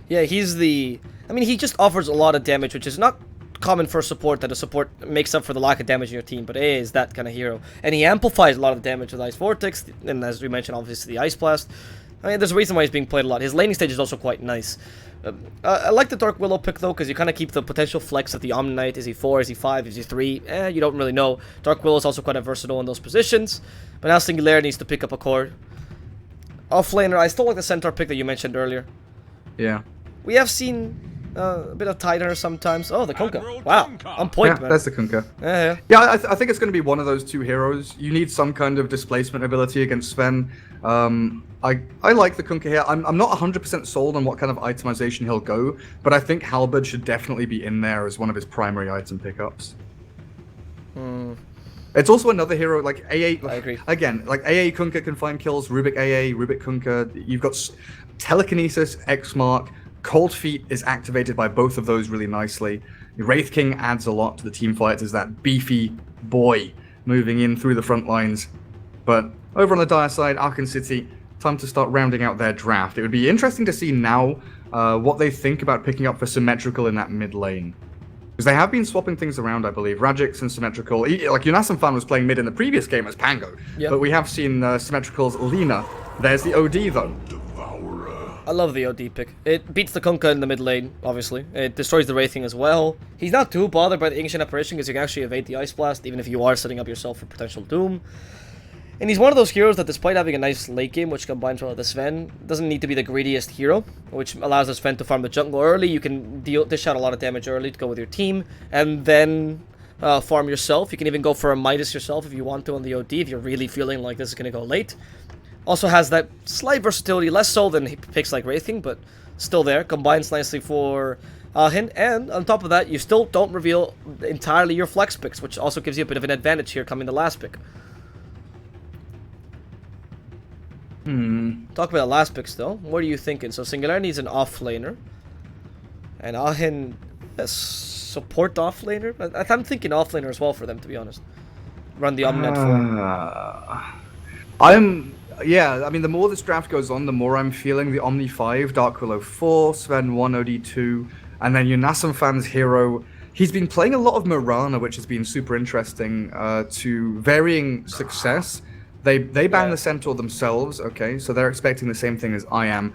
Yeah, he's the... I mean, he just offers a lot of damage, which is not common for a support, that a support makes up for the lack of damage in your team, but AA is that kind of hero. And he amplifies a lot of the damage with Ice Vortex, and as we mentioned, obviously the Ice Blast. I mean, there's a reason why he's being played a lot. His laning stage is also quite nice. I like the Dark Willow pick, though, because you kind of keep the potential flex of the Omni Knight. Is he 4, is he 5, is he 3? You don't really know. Dark Willow is also quite versatile in those positions, but now Singularity needs to pick up a core. Offlaner, I still like the Centaur pick that you mentioned earlier. Yeah. We have seen a bit of Tighter sometimes. Oh, the Kunkka. Wow, on point, yeah, man. That's the Kunkka. Yeah. I think it's going to be one of those two heroes. You need some kind of displacement ability against Sven. I like the Kunkka here. I'm not 100% sold on what kind of itemization he'll go, but I think Halberd should definitely be in there as one of his primary item pickups. It's also another hero, like AA... I agree. Again, like AA Kunkka can find kills, Rubik AA, Rubik Kunkka. You've got Telekinesis, X-Mark. Cold Feet is activated by both of those really nicely. Wraith King adds a lot to the team fight as that beefy boy moving in through the front lines. But over on the dire side, Aachen City, time to start rounding out their draft. It would be interesting to see now what they think about picking up for Symmetrical in that mid lane. Because they have been swapping things around, I believe. Rajix and Symmetrical. Like, Yunasan Fan was playing mid in the previous game as Pango. Yep. But we have seen Symmetrical's Lina. There's the OD, though. I love the OD pick. It beats the Kunkka in the mid lane, obviously. It destroys the Wraithing as well. He's not too bothered by the Ancient Apparition because you can actually evade the Ice Blast, even if you are setting up yourself for potential Doom. And he's one of those heroes that, despite having a nice late game, which combines well with the Sven, doesn't need to be the greediest hero, which allows the Sven to farm the jungle early. You can dish out a lot of damage early to go with your team, and then farm yourself. You can even go for a Midas yourself if you want to on the OD, if you're really feeling like this is going to go late. Also has that slight versatility, less so than picks like Wraithing, but still there. Combines nicely for Aachen, and on top of that, you still don't reveal entirely your flex picks, which also gives you a bit of an advantage here coming the last pick. Talk about the last picks, though. What are you thinking? So Singularity is an offlaner, and Aachen a support offlaner. I'm thinking offlaner as well for them, to be honest. Run the Omnet for. Yeah, I mean, the more this draft goes on, the more I'm feeling the Omni 5, Dark Willow 4, Sven 1, OD 2, and then Yunasan Fan's hero. He's been playing a lot of Mirana, which has been super interesting, to varying success. They ban the Centaur themselves, okay, so they're expecting the same thing as I am.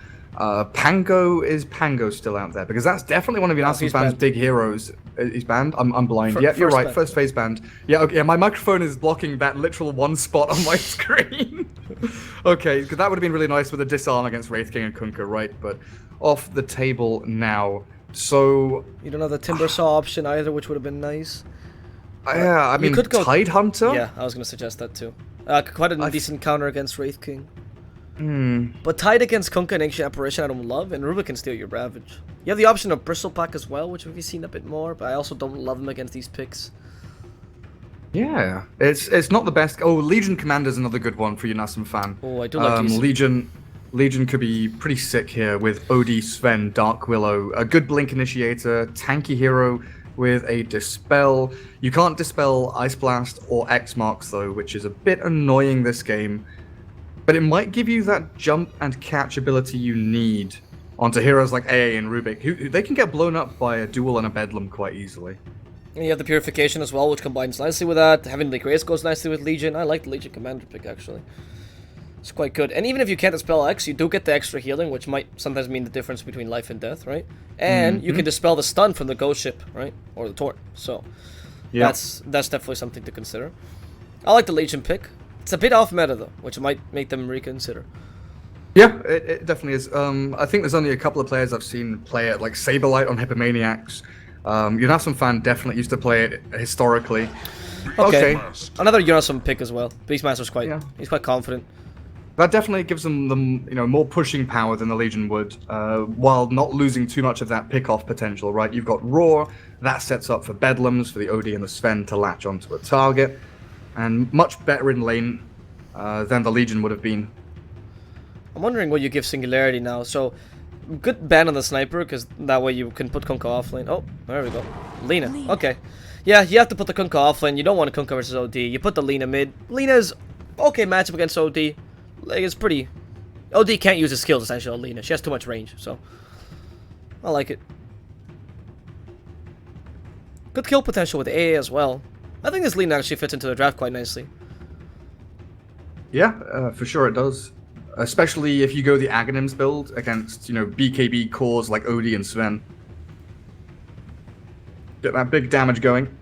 Pango, is Pango still out there? Because that's definitely one of Yunasan Fan's big heroes. He's banned? I'm blind. Yeah, you're right, banned. First phase banned. Yeah, okay, my microphone is blocking that literal one spot on my screen. Okay, because that would have been really nice with a disarm against Wraith King and Kunkka, right? But off the table now. So... You don't have the Timber Saw option either, which would have been nice. Yeah, I mean, could go... Tide Hunter? Yeah, I was going to suggest that too. Quite a decent counter against Wraith King. But Tide against Kunkka and Ancient Apparition I don't love, and Rubik can steal your Ravage. You have the option of Bristle Pack as well, which we've seen a bit more, but I also don't love him against these picks. Yeah, it's not the best. Oh, Legion Commander's another good one for Yunasan Fan. Oh, I do like these. Legion could be pretty sick here with OD, Sven, Dark Willow, a good Blink Initiator, tanky hero with a Dispel. You can't Dispel Ice Blast or X Marks though, which is a bit annoying this game. But it might give you that jump and catch ability you need onto heroes like AA and Rubik, who they can get blown up by a Duel and a Bedlam quite easily. And you have the Purification as well, which combines nicely with that. Heavenly Grace goes nicely with Legion. I like the Legion Commander pick, actually. It's quite good. And even if you can't dispel X, you do get the extra healing, which might sometimes mean the difference between life and death, right? And you can dispel the stun from the Ghost Ship, right? Or the Tort. So that's definitely something to consider. I like the Legion pick. It's a bit off meta, though, which might make them reconsider. Yeah, it definitely is. I think there's only a couple of players I've seen play it, like Saberlight on Hypomaniacs. Yunasan Fan definitely used to play it historically. Okay. Another Yunasan pick as well. Beastmaster's he's quite confident. That definitely gives them more pushing power than the Legion would, while not losing too much of that pick-off potential, right? You've got Roar, that sets up for Bedlams, for the OD and the Sven to latch onto a target, and much better in lane than the Legion would have been. I'm wondering what you give Singularity now. So, good ban on the Sniper, because that way you can put Kunkka off lane. Oh, there we go. Lina. Okay. Yeah, you have to put the Kunkka off lane. You don't want a Kunkka versus OD. You put the Lina mid. Lina's okay matchup against OD. Like, it's pretty... OD can't use his skills, essentially, on Lina. She has too much range, so... I like it. Good kill potential with AA as well. I think this lean actually fits into the draft quite nicely. Yeah, for sure it does. Especially if you go the Aghanims build against, BKB cores like Odie and Sven. Get that big damage going.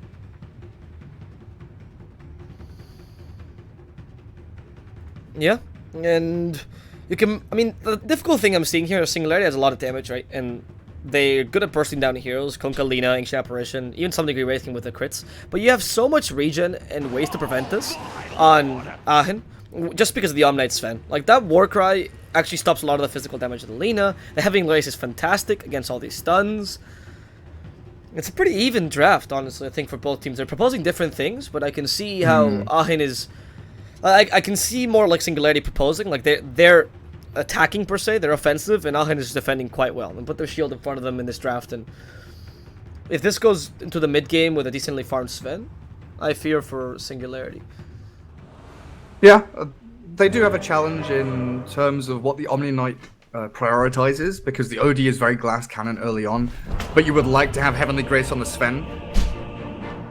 Yeah, and you can... I mean, the difficult thing I'm seeing here is Singularity has a lot of damage, right? And they're good at bursting down heroes, Kunkka, Lina, Ancient Apparition, even some degree Wraithing with the crits. But you have so much regen and ways to prevent this on Aachen, just because of the Omnight Sven. Like, that Warcry actually stops a lot of the physical damage of the Lina. The Heavy Lace is fantastic against all these stuns. It's a pretty even draft, honestly, I think, for both teams. They're proposing different things, but I can see how Aachen is... I can see more like Singularity proposing, like they're attacking per se, they're offensive, and Aachen is defending quite well, and put their shield in front of them in this draft. And if this goes into the mid game with a decently farmed Sven, I fear for Singularity. Yeah, they do have a challenge in terms of what the Omni Knight prioritizes, because the OD is very glass cannon early on, but you would like to have Heavenly Grace on the Sven.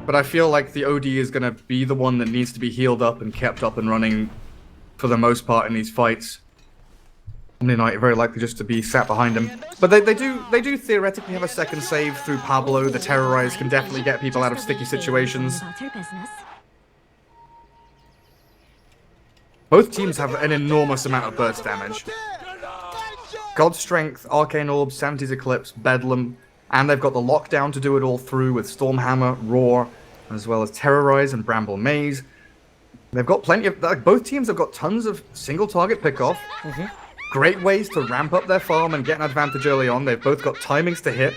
But I feel like the OD is going to be the one that needs to be healed up and kept up and running for the most part in these fights. Omni Knight very likely just to be sat behind him. But they do theoretically have a second save through Pablo. The Terrorize can definitely get people out of sticky situations. Both teams have an enormous amount of burst damage. God's Strength, Arcane Orb, Sanity's Eclipse, Bedlam, and they've got the lockdown to do it all through with Stormhammer, Roar, as well as Terrorize and Bramble Maze. They've got plenty of... both teams have got tons of single target pickoff. Great ways to ramp up their farm and get an advantage early on. They've both got timings to hit.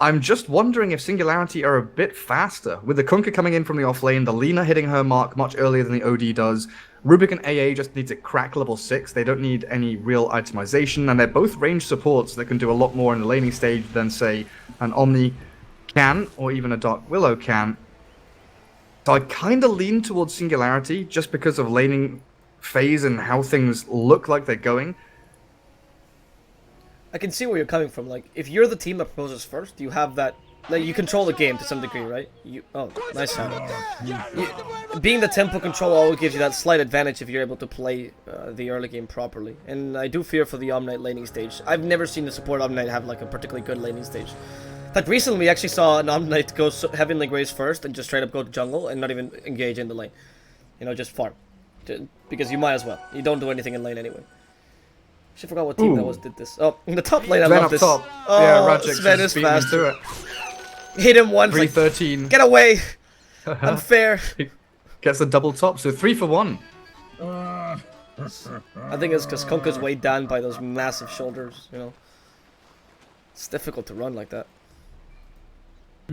I'm just wondering if Singularity are a bit faster. With the Kunkka coming in from the off lane, the Lina hitting her mark much earlier than the OD does. Rubik and AA just need to crack level 6. They don't need any real itemization, and they're both ranged supports that can do a lot more in the laning stage than, say, an Omni can, or even a Dark Willow can. So I kind of lean towards Singularity, just because of laning phase and how things look like they're going. I can see where you're coming from. Like, if you're the team that proposes first, you have that... Like, you control the game to some degree, right? Oh, nice sound. Being the tempo control always gives you that slight advantage if you're able to play the early game properly. And I do fear for the Omnight laning stage. I've never seen the support Omnight have like a particularly good laning stage. In fact, recently we actually saw an Omnight go Heavenly Grace first and just straight up go to jungle and not even engage in the lane. You know, just farm. Because you might as well. You don't do anything in lane anyway. I forgot what team that was did this. Oh, in the top lane, I love this. Top. Oh, yeah, Rajik Sven is fast. To it. Hit him once. 313. Like, get away! Unfair. Gets a double top, so 3 for 1. I think it's because Kunkka's weighed down by those massive shoulders, you know. It's difficult to run like that.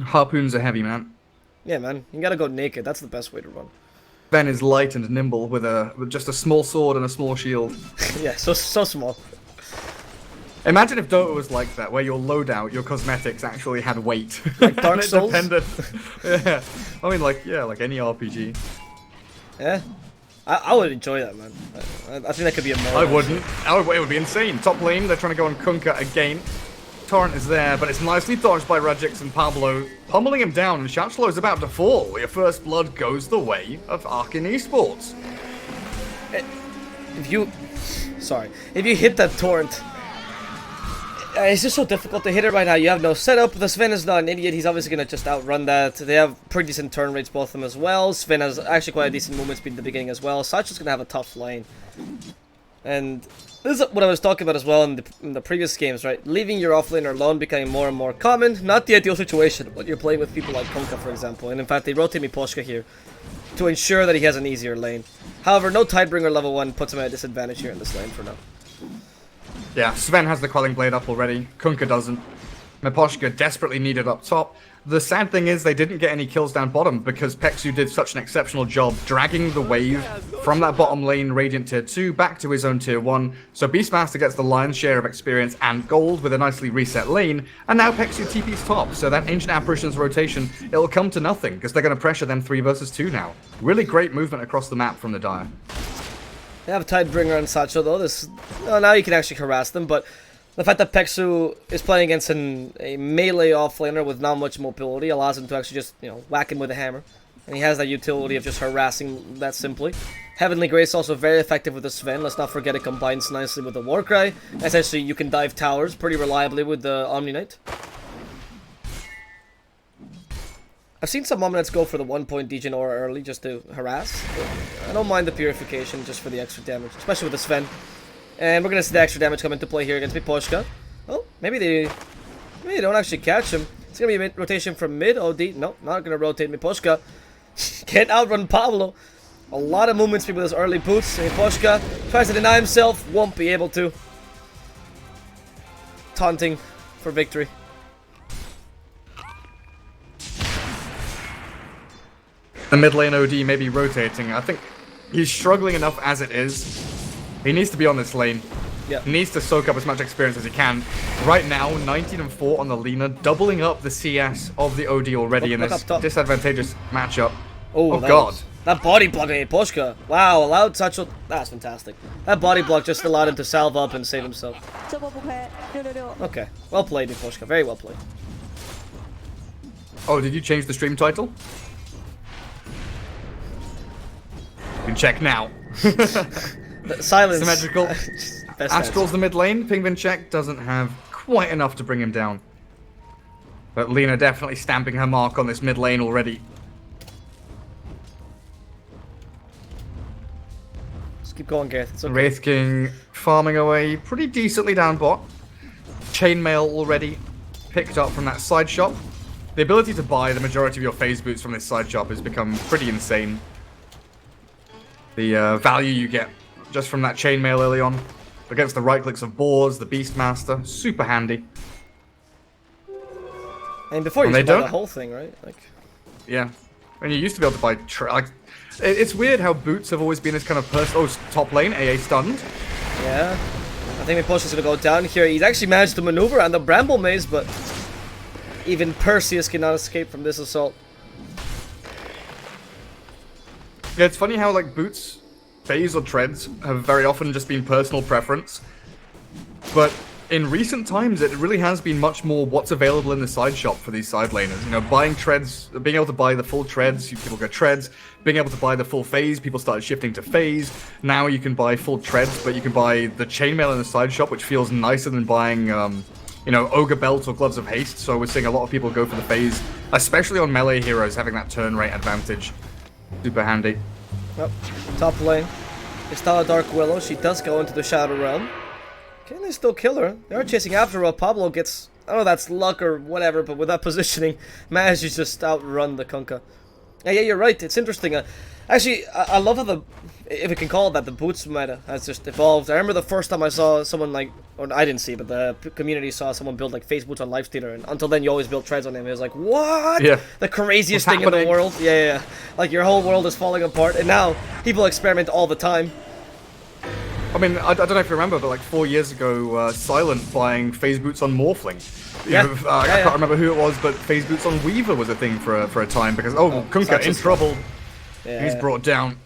Harpoons are heavy, man. Yeah, man. You gotta go naked. That's the best way to run. Ben is light and nimble with just a small sword and a small shield. Yeah, so small. Imagine if Dota was like that, where your loadout, your cosmetics actually had weight. Like Dark Souls? Yeah. I mean, like any RPG. Yeah. I would enjoy that, man. I think that could be a mode. I wouldn't. It would be insane. Top lane, they're trying to go on Kunkka again. Torrent is there, but it's nicely dodged by Rajix and Pablo, pummeling him down, and Shachlo is about to fall. Your first blood goes the way of Aachen Esports. If you hit that Torrent, it's just so difficult to hit it right now. You have no setup. The Sven is not an idiot. He's obviously going to just outrun that. They have pretty decent turn rates, both of them as well. Sven has actually quite a decent movement speed in the beginning as well. Sacha's going to have a tough lane. And this is what I was talking about as well in the previous games, right? Leaving your offlaner alone becoming more and more common. Not the ideal situation when you're playing with people like Kunkka, for example. And in fact, they rotate Miposhka here to ensure that he has an easier lane. However, no Tidebringer level 1 puts him at a disadvantage here in this lane for now. Yeah, Sven has the Quelling Blade up already. Kunkka doesn't. Miposhka desperately needed up top. The sad thing is they didn't get any kills down bottom because Pexu did such an exceptional job dragging the wave from that bottom lane Radiant Tier 2 back to his own Tier 1. So Beastmaster gets the lion's share of experience and gold with a nicely reset lane. And now Pexu TP's top, so that Ancient Apparition's rotation, it'll come to nothing because they're going to pressure them 3 versus 2 now. Really great movement across the map from the Dire. They have Tidebringer and Sacho though. Now you can actually harass them, but The fact that Peksu is playing against a melee offlaner with not much mobility allows him to actually just, whack him with a hammer. And he has that utility of just harassing that simply. Heavenly Grace also very effective with the Sven. Let's not forget it combines nicely with the Warcry. Essentially, you can dive towers pretty reliably with the Omni Knight. I've seen some Omnites go for the 1-point Degen Aura early just to harass. I don't mind the Purification just for the extra damage, especially with the Sven. And we're going to see the extra damage come into play here against Miposhka. Oh, maybe they don't actually catch him. It's going to be a rotation from mid. OD, no, not going to rotate Miposhka. Can't outrun Pablo. A lot of movement speed with his early boots. Miposhka tries to deny himself, won't be able to. Taunting for victory. The mid lane OD may be rotating. I think he's struggling enough as it is. He needs to be on this lane. Yep. He needs to soak up as much experience as he can. Right now, 19-4 on the Lina, doubling up the CS of the OD already in this disadvantageous matchup. Oh God. That body block on Miposhka. Wow, allowed Satchel. That's fantastic. That body block just allowed him to salve up and save himself. Okay. Well played, Miposhka. Very well played. Oh, did you change the stream title? You can check now. Silence. Symmetrical. Astral's the mid lane. Pingvin check doesn't have quite enough to bring him down. But Lina definitely stamping her mark on this mid lane already. Just keep going, Gareth. It's okay. Wraith King farming away pretty decently down bot. Chainmail already picked up from that side shop. The ability to buy the majority of your phase boots from this side shop has become pretty insane. The value you get just from that chainmail early on against the right clicks of Boars, the Beastmaster, super handy. And before you used to buy the whole thing, right? Like, yeah, and you used to be able to buy it's weird how boots have always been this kind of top lane AA stunned. Yeah, I think Miposhka's gonna go down here. He's actually managed to maneuver on the Bramble Maze, but even Perseus cannot escape from this assault. Yeah, it's funny how like boots, phase or treads have very often just been personal preference, but in recent times it really has been much more what's available in the side shop for these side laners. You know, buying treads, being able to buy the full treads, people get treads. Being able to buy the full phase, people started shifting to phase. Now you can buy full treads, but you can buy the chainmail in the side shop, which feels nicer than buying, you know, Ogre Belt or Gloves of Haste. So we're seeing a lot of people go for the phase, especially on melee heroes, having that turn rate advantage. Super handy. Yep. Top lane. It's Tala Dark Willow. She does go into the Shadow Realm. Can they still kill her? They are chasing after her. Pablo gets, I don't know if that's luck or whatever, but with that positioning, manages to just outrun the Kunkka. Yeah, you're right. It's interesting. Actually, I love how the, if we can call it that, the boots meta has just evolved. I remember the first time I saw someone like, or I didn't see, but the community saw someone build like face boots on Lifestealer, and until then you always build treads on him. It was like, what? Yeah. The craziest thing in the world. Yeah. Like your whole world is falling apart, and now people experiment all the time. I mean, I don't know if you remember, but like 4 years ago, Silent buying phase boots on Morphling. Yeah. I can't remember who it was, but phase boots on Weaver was a thing for a time because Kunkka in trouble. Yeah. He's brought down.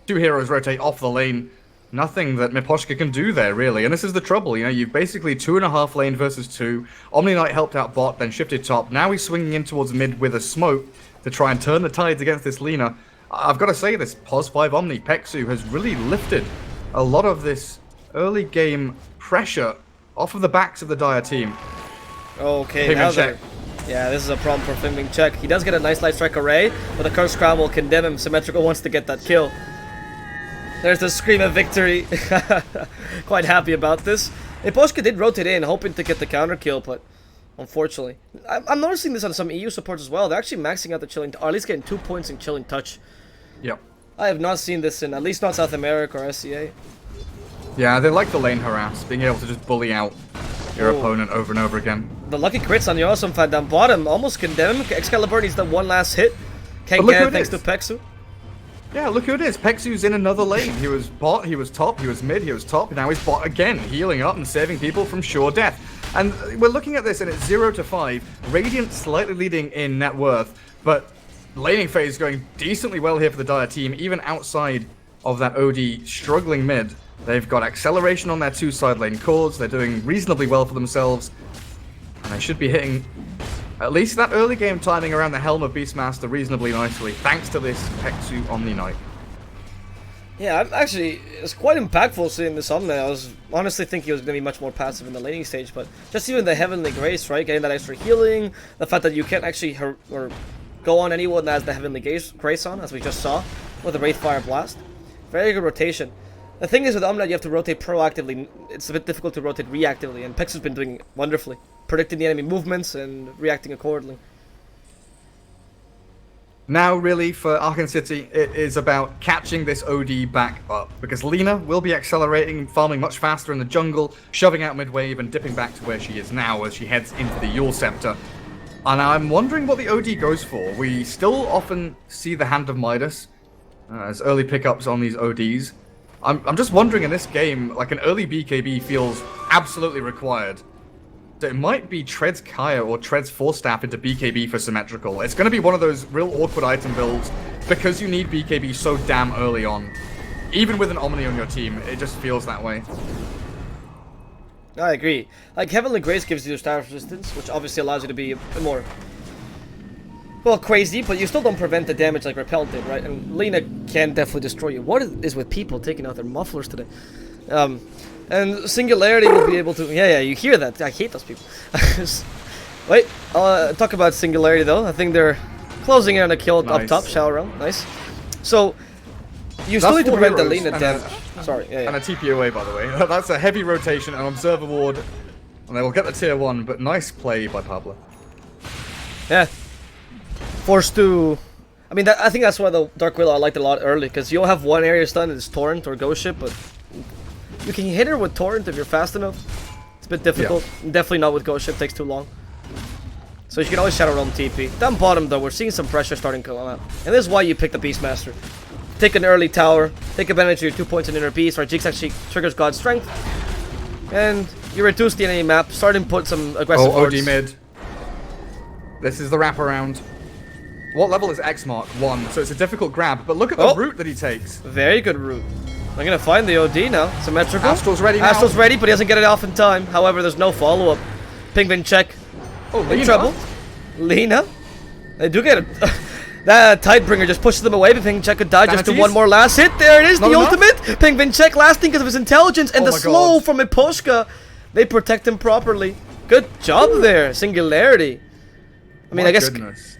Two heroes rotate off the lane. Nothing that Miposhka can do there, really. And this is the trouble, you know, you've basically 2.5 lane versus 2. Omni Knight helped out bot, then shifted top. Now he's swinging in towards mid with a smoke to try and turn the tides against this Lina. I've got to say, this Pos 5 Omni, Peksu, has really lifted a lot of this early game pressure off of the backs of the Dire team. Okay, now check. Yeah, this is a problem for Fliming check. He does get a nice light strike array, but the Curse Crown will condemn him. Symmetrical wants to get that kill. There's the scream of victory. Quite happy about this. Miposhka did rotate in, hoping to get the counter kill, but unfortunately. I'm noticing this on some EU supports as well. They're actually maxing out the chilling, or at least getting 2 points in chilling touch. Yep. I have not seen this in, at least not South America or SCA. Yeah, they like the lane harass, being able to just bully out your opponent over and over again. The lucky crits on the awesome fan down bottom almost condemn him. Excalibur needs that one last hit. Can't get it thanks to Peksu. Yeah, look who it is. Peksu's in another lane. He was bot, he was top, he was mid, he was top, now he's bot again, healing up and saving people from sure death. And we're looking at this and it's 0 to 5. Radiant slightly leading in net worth, but laning phase going decently well here for the Dire team, even outside of that OD struggling mid. They've got acceleration on their 2 side lane cores. They're doing reasonably well for themselves. And they should be hitting at least that early game timing around the Helm of Beastmaster reasonably nicely, thanks to this Hexu Omni Knight. Yeah, it's quite impactful seeing this Omni. I was honestly thinking he was going to be much more passive in the laning stage, but just even the Heavenly Grace, right? Getting that extra healing, the fact that you can't actually or go on anyone that has the Heavenly Grace on, as we just saw, with the Wraithfire Blast. Very good rotation. The thing is with Omni, you have to rotate proactively. It's a bit difficult to rotate reactively, and Pex has been doing wonderfully, predicting the enemy movements and reacting accordingly. Now, really, for Aachen City, it is about catching this OD back up, because Lina will be accelerating, farming much faster in the jungle, shoving out mid-wave and dipping back to where she is now as she heads into the Yule Scepter. And I'm wondering what the OD goes for. We still often see the Hand of Midas as early pickups on these ODs. I'm just wondering in this game, like an early BKB feels absolutely required. So it might be Treads Kaya or Treads Force Staff into BKB for symmetrical. It's going to be one of those real awkward item builds because you need BKB so damn early on. Even with an Omni on your team, it just feels that way. I agree. Like, Heavenly Grace gives you staff resistance, which obviously allows you to be a bit more, well, crazy, but you still don't prevent the damage like Repel did, right? And Lina can definitely destroy you. What is with people taking out their mufflers today? And Singularity will be able to... Yeah, you hear that. I hate those people. Wait, I'll talk about Singularity, though. I think they're closing in on a kill up top. Shower realm. Nice. So, you still need to prevent the Lina damage. Sorry, yeah. And a TP away, by the way. That's a heavy rotation, an Observer Ward. And they will get the tier 1, but nice play by Pablo. Yeah. Forced to... I mean, I think that's why the Dark Willow I liked a lot early, because you'll have one area stun, it's Torrent or Ghost Ship, but you can hit her with Torrent if you're fast enough. It's a bit difficult. Yeah. Definitely not with Ghost Ship, takes too long. So you can always Shadow Realm TP. Down bottom, though, we're seeing some pressure starting to come out. And this is why you pick the Beastmaster. Take an early tower, take advantage of your 2 points in Inner Beast, where Jinx actually triggers God's Strength. And you reduce the enemy map, start and put some aggressive OD mid. This is the wraparound. What level is X mark? 1, so it's a difficult grab, but look at the route that he takes. Very good route. I'm gonna find the OD now. Symmetrical. Astral's ready now. Astral's ready, but he doesn't get it off in time. However, there's no follow-up. Penguin check. Oh, in trouble. Lina. They do get it. That Tidebringer just pushes them away, but Penguin check could die just to one more last hit. There it is, the ultimate. Penguin check lasting because of his intelligence and the slow from Iposhka. They protect him properly. Good job there, Singularity. I mean, I guess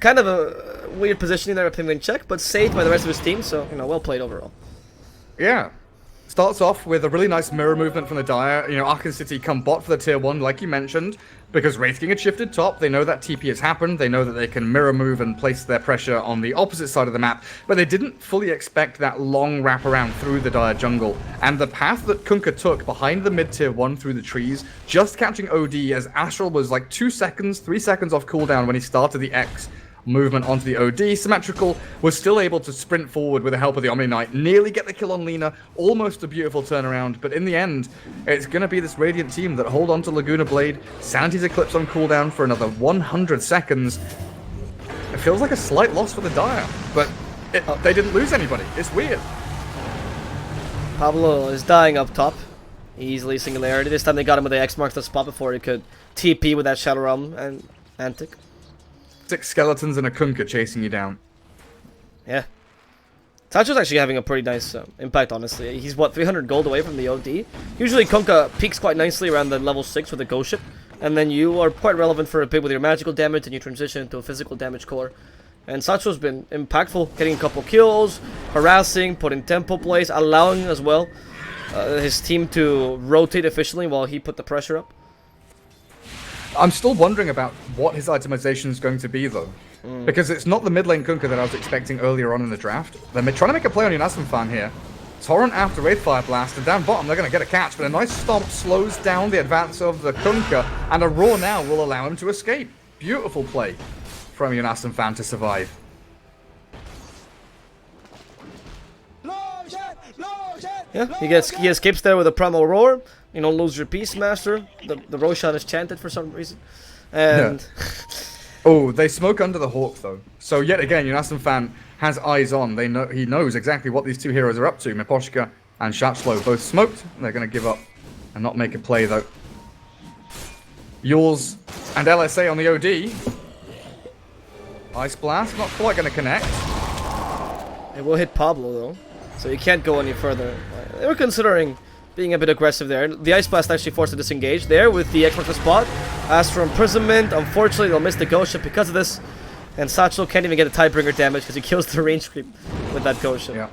kind of a weird positioning there at Penguin check, but saved by the rest of his team, so, you know, well played overall. Yeah. Starts off with a really nice mirror movement from the Dire. You know, Aachen City come bot for the tier 1, like you mentioned, because Wraith King had shifted top. They know that TP has happened. They know that they can mirror move and place their pressure on the opposite side of the map, but they didn't fully expect that long wraparound through the Dire jungle. And the path that Kunkka took behind the mid tier 1 through the trees, just catching OD as Astral was like 2 seconds, 3 seconds off cooldown when he started the X movement onto the OD. Symmetrical was still able to sprint forward with the help of the Omni Knight, nearly get the kill on Lina, almost a beautiful turnaround, but in the end, it's going to be this Radiant team that hold on to Laguna Blade, Sanity's Eclipse on cooldown for another 100 seconds. It feels like a slight loss for the Dire, but they didn't lose anybody. It's weird. Pablo is dying up top. Easily Singularity. This time they got him with the X marks the spot before he could TP with that Shadow Realm and Antic. 6 skeletons and a Kunkka chasing you down. Yeah. Tacho's actually having a pretty nice impact, honestly. He's, what, 300 gold away from the OD? Usually Kunkka peaks quite nicely around the level 6 with the Ghost Ship, and then you are quite relevant for a bit with your magical damage, and you transition into a physical damage core. And Sacho's been impactful, getting a couple kills, harassing, putting tempo plays, allowing as well his team to rotate efficiently while he put the pressure up. I'm still wondering about what his itemization is going to be, though. Because it's not the mid lane Kunkka that I was expecting earlier on in the draft. They're trying to make a play on Yunasum fan here. Torrent after Wraithfire Blast, and down bottom they're going to get a catch, but a nice stomp slows down the advance of the Kunkka, and a roar now will allow him to escape. Beautiful play from Yunasum fan to survive. Yeah, he escapes there with a Primal Roar. You don't lose your Beastmaster. The Roshan is chanted for some reason. And oh, they smoke under the Hawk though. So yet again, Yunasum fan has eyes on. He knows exactly what these two heroes are up to, Miposhka and Shatchlow both smoked. They're going to give up and not make a play, though. Yules and LSA on the OD. Ice Blast, not quite going to connect. It will hit Pablo, though, so you can't go any further. They were considering being a bit aggressive there. The Ice Blast actually forced to disengage there with the X marks the spot. As for imprisonment, unfortunately, they'll miss the ghost ship because of this. And Satchel can't even get the Tidebringer damage because he kills the range creep with that ghost ship. Yeah.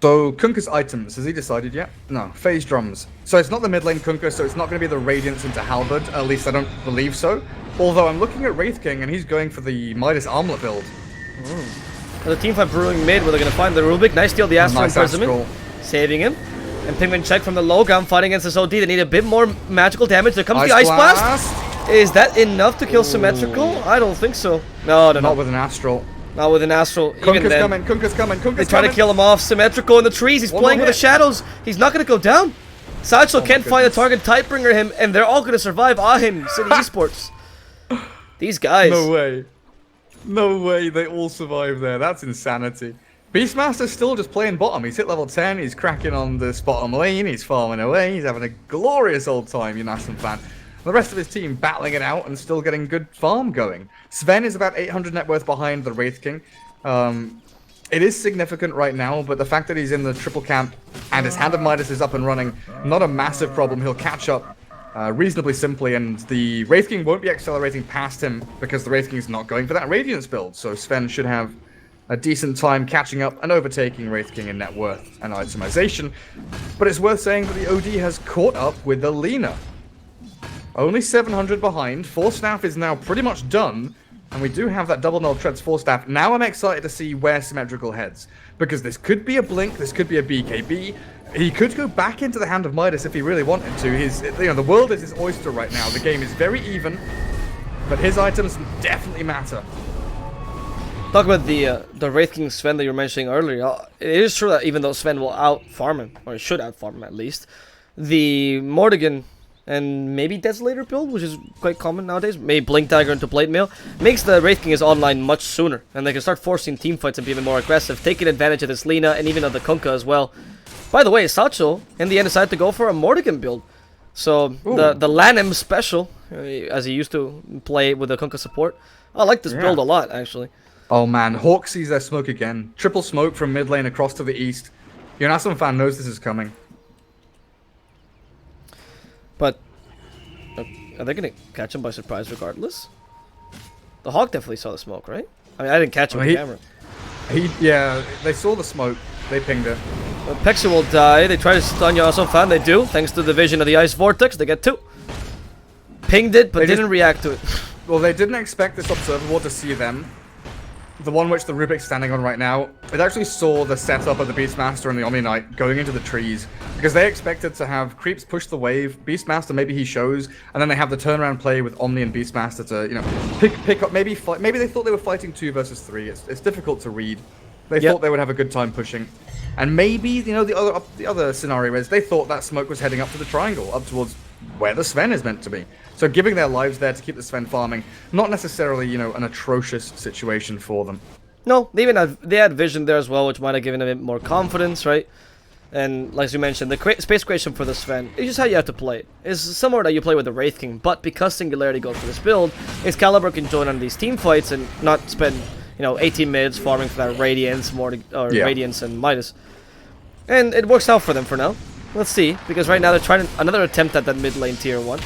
So, Kunkka's items, has he decided yet? No, phase drums. So it's not the mid lane Kunkka, so it's not going to be the Radiance into Halberd, at least I don't believe so. Although I'm looking at Wraith King and he's going for the Midas Armlet build. The teamfight brewing mid where they're going to find the Rubik. Nice steal the Astral Nice Imprisonment, Astral. saving him. And Pigman check from the low ground fighting against this OD. They need a bit more magical damage. There comes the Ice Blast. Is that enough to kill Symmetrical? I don't think so. No. Not with an Astral. Not with an Astral. Kunkka's coming, Kunkka's coming, Kunkka's coming. They try to kill him off. Symmetrical in the trees. He's playing with the shadows. He's not going to go down. Satchel can't find a target. Tidebringer him, and they're all going to survive. Aachen, City Esports. These guys. No way. No way they all survive there. That's insanity. Beastmaster's still just playing bottom. He's hit level 10. He's cracking on this bottom lane. He's farming away. He's having a glorious old time, you Nassen fan. The rest of his team battling it out and still getting good farm going. Sven is about 800 net worth behind the Wraith King. It is significant right now, but the fact that he's in the triple camp and his Hand of Midas is up and running, not a massive problem. He'll catch up reasonably simply, and the Wraith King won't be accelerating past him because the Wraith King is not going for that Radiance build. So Sven should have a decent time catching up and overtaking Wraith King in net worth and itemization. But it's worth saying that the OD has caught up with the Lina. Only 700 behind. Force Staff is now pretty much done. And we do have that double null treads Force Staff. Now I'm excited to see where Symmetrical heads. Because this could be a Blink, this could be a BKB. He could go back into the Hand of Midas if he really wanted to. The world is his oyster right now. The game is very even. But his items definitely matter. Talk about the Wraith King Sven that you were mentioning earlier. It is true that even though Sven will out-farm him, or he should out-farm him at least, the Mordigan and maybe Desolator build, which is quite common nowadays, maybe Blink Dagger into Blade Mail, makes the Wraith King online much sooner, and they can start forcing teamfights and be even more aggressive, taking advantage of this Lina and even of the Kunkka as well. By the way, Satchel in the end decided to go for a Mordigan build. So the Lanem special, as he used to play with the Kunkka support, I like this build a lot actually. Oh man, Hawk sees their smoke again. Triple smoke from mid lane across to the east. Your Nassen fan knows this is coming. But are they going to catch him by surprise regardless? The Hawk definitely saw the smoke, right? I mean, I didn't catch him with the camera. Yeah, they saw the smoke. They pinged it. Pexi will die. They try to stun Yasuo fan. They do, thanks to the vision of the Ice Vortex. They get 2. Pinged it, but didn't react to it. Well, they didn't expect this Observer Ward to see them. The one which the Rubik's standing on right now, it actually saw the setup of the Beastmaster and the Omni Knight going into the trees, because they expected to have creeps push the wave, Beastmaster maybe he shows, and then they have the turnaround play with Omni and Beastmaster to, you know, pick up, maybe they thought they were fighting 2 versus 3. It's difficult to read. They thought they would have a good time pushing. And maybe, you know, the other scenario is they thought that smoke was heading up to the triangle, up towards where the Sven is meant to be. So giving their lives there to keep the Sven farming, not necessarily, you know, an atrocious situation for them. No, they had vision there as well, which might have given them a bit more confidence, right? And like you mentioned, the space creation for the Sven is just how you have to play it. It's similar that you play with the Wraith King, but because Singularity goes for this build, Excalibur can join on these team fights and not spend, you know, 18 minutes farming for that Radiance, Radiance and Midas. And it works out for them for now. Let's see, because right now they're trying another attempt at that mid lane tier 1.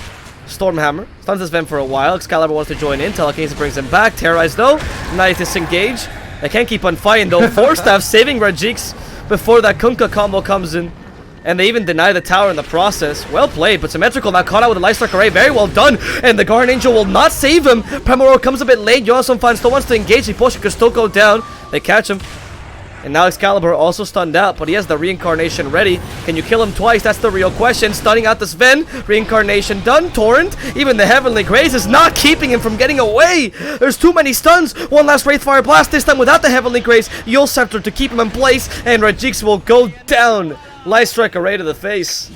Stormhammer stuns his Sven for a while. Excalibur wants to join in. Telekinesis brings him back. Terrorize though. Nice disengage. They can't keep on fighting though. Force Staff saving Rajix before that Kunkka combo comes in. And they even deny the tower in the process. Well played, but Symmetrical now caught out with a Lightstrike Array. Very well done. And the Guardian Angel will not save him. Primordial comes a bit late. Yosun Fan still wants to engage. He pushes, could still go down. They catch him. And now Excalibur also stunned out, but he has the Reincarnation ready. Can you kill him twice? That's the real question. Stunning out the Sven. Reincarnation done. Torrent. Even the Heavenly Grace is not keeping him from getting away. There's too many stuns. One last Wraithfire Blast, this time without the Heavenly Grace. Yule Scepter to keep him in place, and Rajix will go down. Lightstrike Array to the face.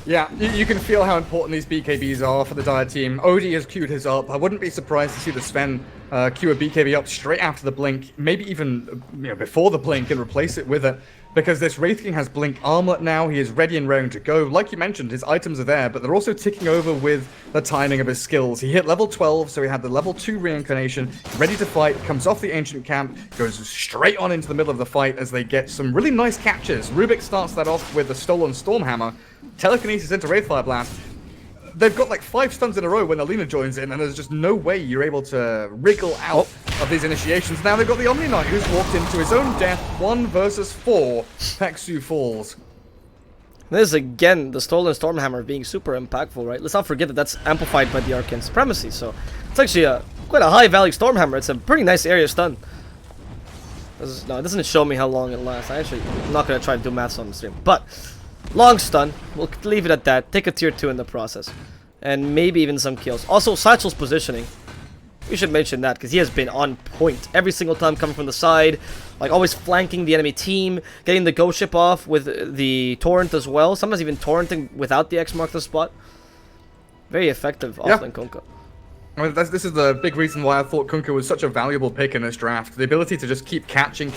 Yeah, you can feel how important these BKBs are for the Dire team. Odie has queued his up. I wouldn't be surprised to see the Sven Queue a BKB up straight after the blink, maybe even before the blink, and replace it with it. Because this Wraith King has Blink Armlet now, he is ready and raring to go. Like you mentioned, his items are there, but they're also ticking over with the timing of his skills. He hit level 12, so he had the level 2 reincarnation, ready to fight, comes off the Ancient Camp, goes straight on into the middle of the fight as they get some really nice captures. Rubik starts that off with the Stolen Stormhammer, telekinesis into Wraithfire Blast. They've got like 5 stuns in a row when Alina joins in, and there's just no way you're able to wriggle out of these initiations. Now they've got the Omni Knight, who's walked into his own death, 1 versus 4. Peksu falls. This is again the Stolen Stormhammer being super impactful, right? Let's not forget that that's amplified by the Arcane Supremacy, so it's actually quite a high value Stormhammer. It's a pretty nice area stun. No, it doesn't show me how long it lasts. I'm not going to try to do maths on the stream, but long stun, we'll leave it at that. Take a tier 2 in the process. And maybe even some kills. Also, Satchel's positioning. We should mention that, because he has been on point. Every single time coming from the side. Like, always flanking the enemy team. Getting the ghost ship off with the torrent as well. Sometimes even torrenting without the X mark the spot. Very effective offlane Kunkka. I mean, this is the big reason why I thought Kunkka was such a valuable pick in this draft. The ability to just keep catching.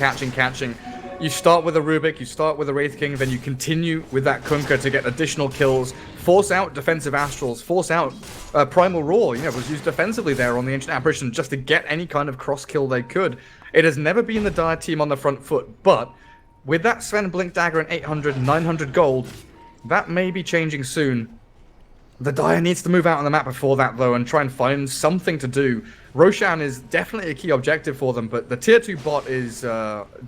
You start with a Rubik, you start with a Wraith King, then you continue with that Kunkka to get additional kills, force out defensive Astrals, force out Primal Roar, was used defensively there on the Ancient Apparition just to get any kind of cross kill they could. It has never been the Dire team on the front foot, but with that Sven Blink Dagger and 800, 900 gold, that may be changing soon. The Dire needs to move out on the map before that, though, and try and find something to do. Roshan is definitely a key objective for them, but the tier 2 bot is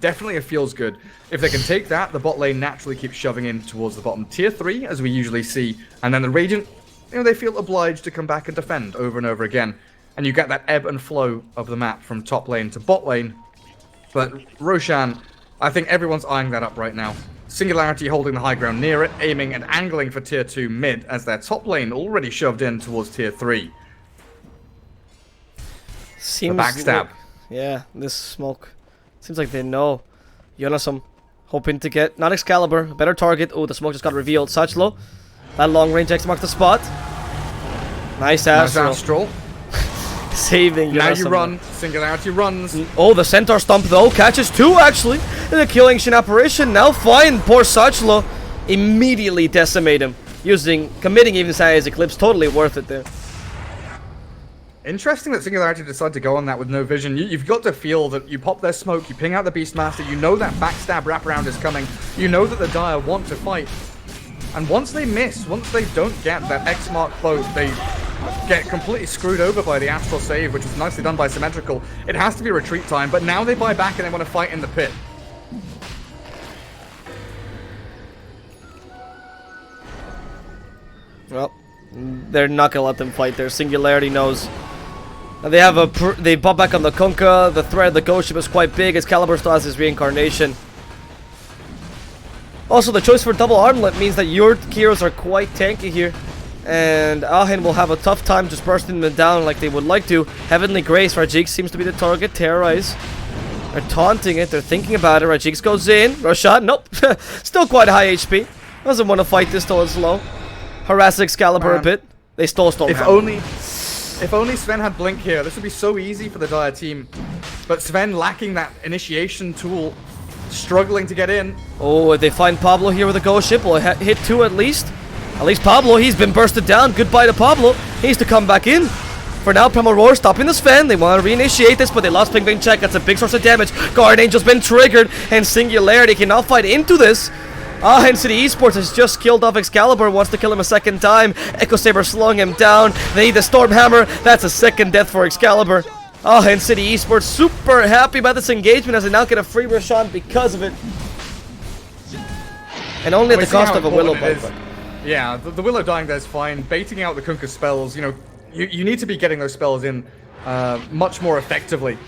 definitely a feels good. If they can take that, the bot lane naturally keeps shoving in towards the bottom. Tier 3, as we usually see, and then the Radiant, they feel obliged to come back and defend over and over again. And you get that ebb and flow of the map from top lane to bot lane. But Roshan, I think everyone's eyeing that up right now. Singularity holding the high ground near it, aiming and angling for tier 2 mid, as their top lane already shoved in towards tier 3. Seems the backstab. Yeah, this smoke. Seems like they know. Jonasum hoping to get, not Excalibur, a better target. Oh, the smoke just got revealed. Satchlo. That long range X marked the spot. Nice Astral. Saving Jonasum. Now you run. Singularity runs. Oh, the Centaur Stomp though. Catches 2 actually. And the killing Ancient Apparition. Now fine. Poor Satchlo. Immediately decimate him. Committing even Saya's Eclipse. Totally worth it there. Interesting that Singularity decided to go on that with no vision. You've got to feel that you pop their smoke, you ping out the Beastmaster, you know that backstab wraparound is coming, you know that the Dire want to fight. And once they miss, once they don't get that X mark close, they get completely screwed over by the Astral Save, which was nicely done by Symmetrical. It has to be retreat time, but now they buy back and they want to fight in the pit. Well, they're not gonna let them fight there. Singularity knows. They have they pop back on the Kunkka. The threat of the ghost ship is quite big. Excalibur still has his reincarnation. Also, the choice for double armlet means that your heroes are quite tanky here. And Aachen will have a tough time just bursting them down like they would like to. Heavenly Grace, Rajik seems to be the target. Terrorize. They're taunting it. They're thinking about it. Rajik goes in. Roshan, nope. Still quite high HP. Doesn't want to fight this till it's low. Harass Excalibur a bit. They stole If only Sven had Blink here, this would be so easy for the Dire team. But Sven lacking that initiation tool, struggling to get in. Oh, they find Pablo here with a ghost ship. Will hit 2 at least. At least Pablo, he's been bursted down. Goodbye to Pablo. He needs to come back in. For now, Primal Roar stopping the Sven. They want to reinitiate this, but they lost Ping Ping Check. That's a big source of damage. Guard Angel's been triggered, and Singularity can now fight into this. Aachen City Esports has just killed off Excalibur, wants to kill him a second time. Echo Saber slowing him down. They need the Stormhammer. That's a second death for Excalibur. Aachen City Esports super happy about this engagement as they now get a free Roshan because of it. And only at the cost of a Willow Bug. Yeah, the Willow dying there is fine. Baiting out the Kunkka spells, you need to be getting those spells in much more effectively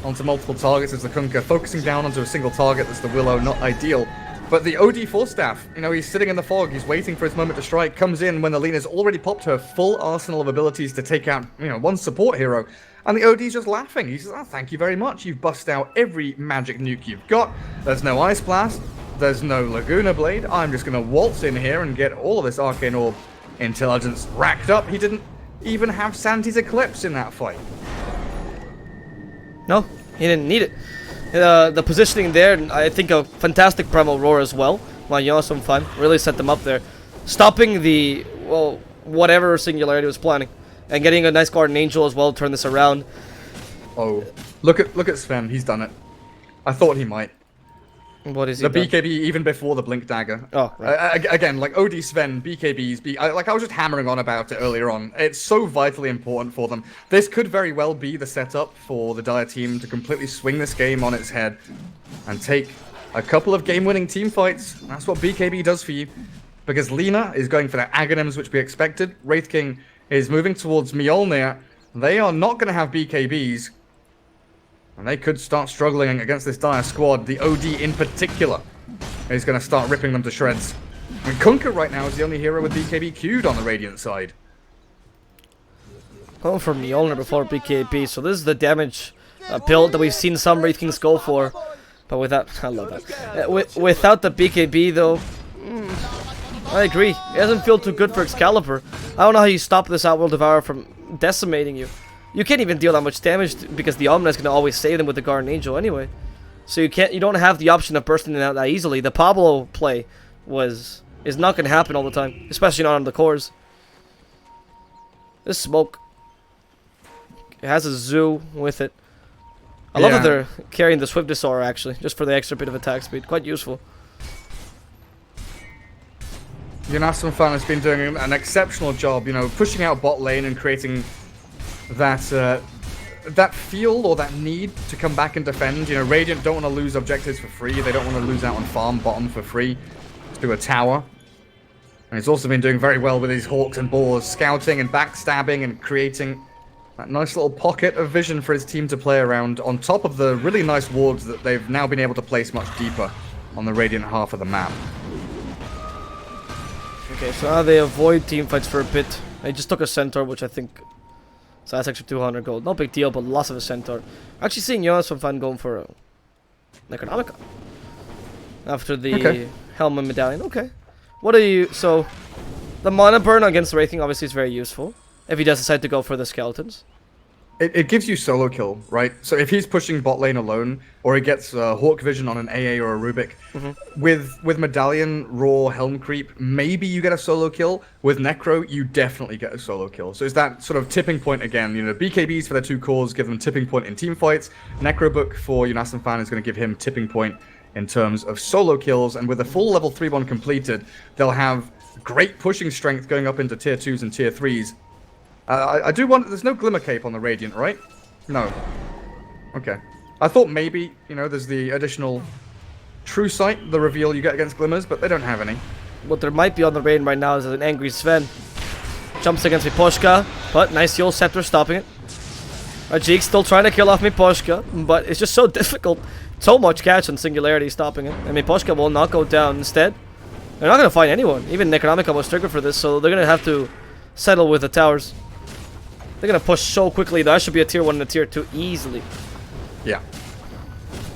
onto multiple targets as the Kunkka. Focusing down onto a single target as the Willow, not ideal. But the OD Force Staff, he's sitting in the fog, he's waiting for his moment to strike, comes in when the Lena's already popped her full arsenal of abilities to take out, one support hero. And the OD's just laughing. He says, oh, thank you very much. You've bust out every magic nuke you've got. There's no Ice Blast. There's no Laguna Blade. I'm just going to waltz in here and get all of this Arcane Orb intelligence racked up. He didn't even have Santi's Eclipse in that fight. No, he didn't need it. The positioning there, I think a fantastic primal roar as well. My awesome fun really set them up there, stopping the whatever Singularity was planning, and getting a nice Guardian Angel as well to turn this around. Oh, look at Sven. He's done it. I thought he might. What is he? The BKB even before the Blink Dagger. Oh, right. Again, like OD Sven, BKBs, I was just hammering on about it earlier on. It's so vitally important for them. This could very well be the setup for the Dire team to completely swing this game on its head and take a couple of game-winning team fights. That's what BKB does for you. Because Lina is going for their Aghanims, which we expected. Wraith King is moving towards Mjolnir. They are not going to have BKBs. And they could start struggling against this Dire squad. The OD in particular is going to start ripping them to shreds. And Kunkka right now is the only hero with BKB queued on the Radiant side. Going for Mjolnir before BKB, so this is the damage build that we've seen some Wraith Kings go for. But without, I love that. Without the BKB though, I agree. It doesn't feel too good for Excalibur. I don't know how you stop this Outworld Devourer from decimating you. You can't even deal that much damage because the Omna is going to always save them with the Guardian Angel anyway. So you don't have the option of bursting it out that easily. The Pablo play is not going to happen all the time, especially not on the cores. This smoke, it has a zoo with it. I love that they're carrying the Swiftness Aura actually, just for the extra bit of attack speed. Quite useful. Yunasum Fan has been doing an exceptional job, you know, pushing out bot lane and creating that that feel or that need to come back and defend. You know, Radiant don't want to lose objectives for free. They don't want to lose out on farm bottom for free to a tower. And he's also been doing very well with his Hawks and Boars, scouting and backstabbing and creating that nice little pocket of vision for his team to play around, on top of the really nice wards that they've now been able to place much deeper on the Radiant half of the map. Okay, so now they avoid teamfights for a bit. They just took a Centaur, which I think... So that's extra 200 gold. No big deal, but loss of a Centaur. Actually seeing Yunasum Fan going for a Necronomica after the Helm and Medallion. Okay. What are you... So, the mana burn against the Wraith King obviously is very useful if he does decide to go for the Skeletons. It gives you solo kill, right? So if he's pushing bot lane alone, or he gets Hawk Vision on an AA or a Rubik, with Medallion, Raw, Helm Creep, maybe you get a solo kill. With Necro, you definitely get a solo kill. So it's that sort of tipping point again. You know, BKBs for their two cores give them tipping point in team fights. Necro Book for Yunasum Fan is going to give him tipping point in terms of solo kills. And with a full level 3-1 completed, they'll have great pushing strength going up into tier 2s and tier 3s. I do want... There's no Glimmer Cape on the Radiant, right? No. Okay. I thought maybe, you know, there's the additional True Sight, the reveal you get against Glimmers, but they don't have any. What there might be on the Radiant right now is an angry Sven. Jumps against Miposhka, but nice Yule Scepter stopping it. Ajik's still trying to kill off Miposhka, but it's just so difficult. So much catch and Singularity stopping it. And Miposhka will not go down. Instead, they're not going to find anyone. Even Necronomica was triggered for this, so they're going to have to settle with the towers. They're going to push so quickly. That should be a tier 1 and a tier 2 easily. Yeah.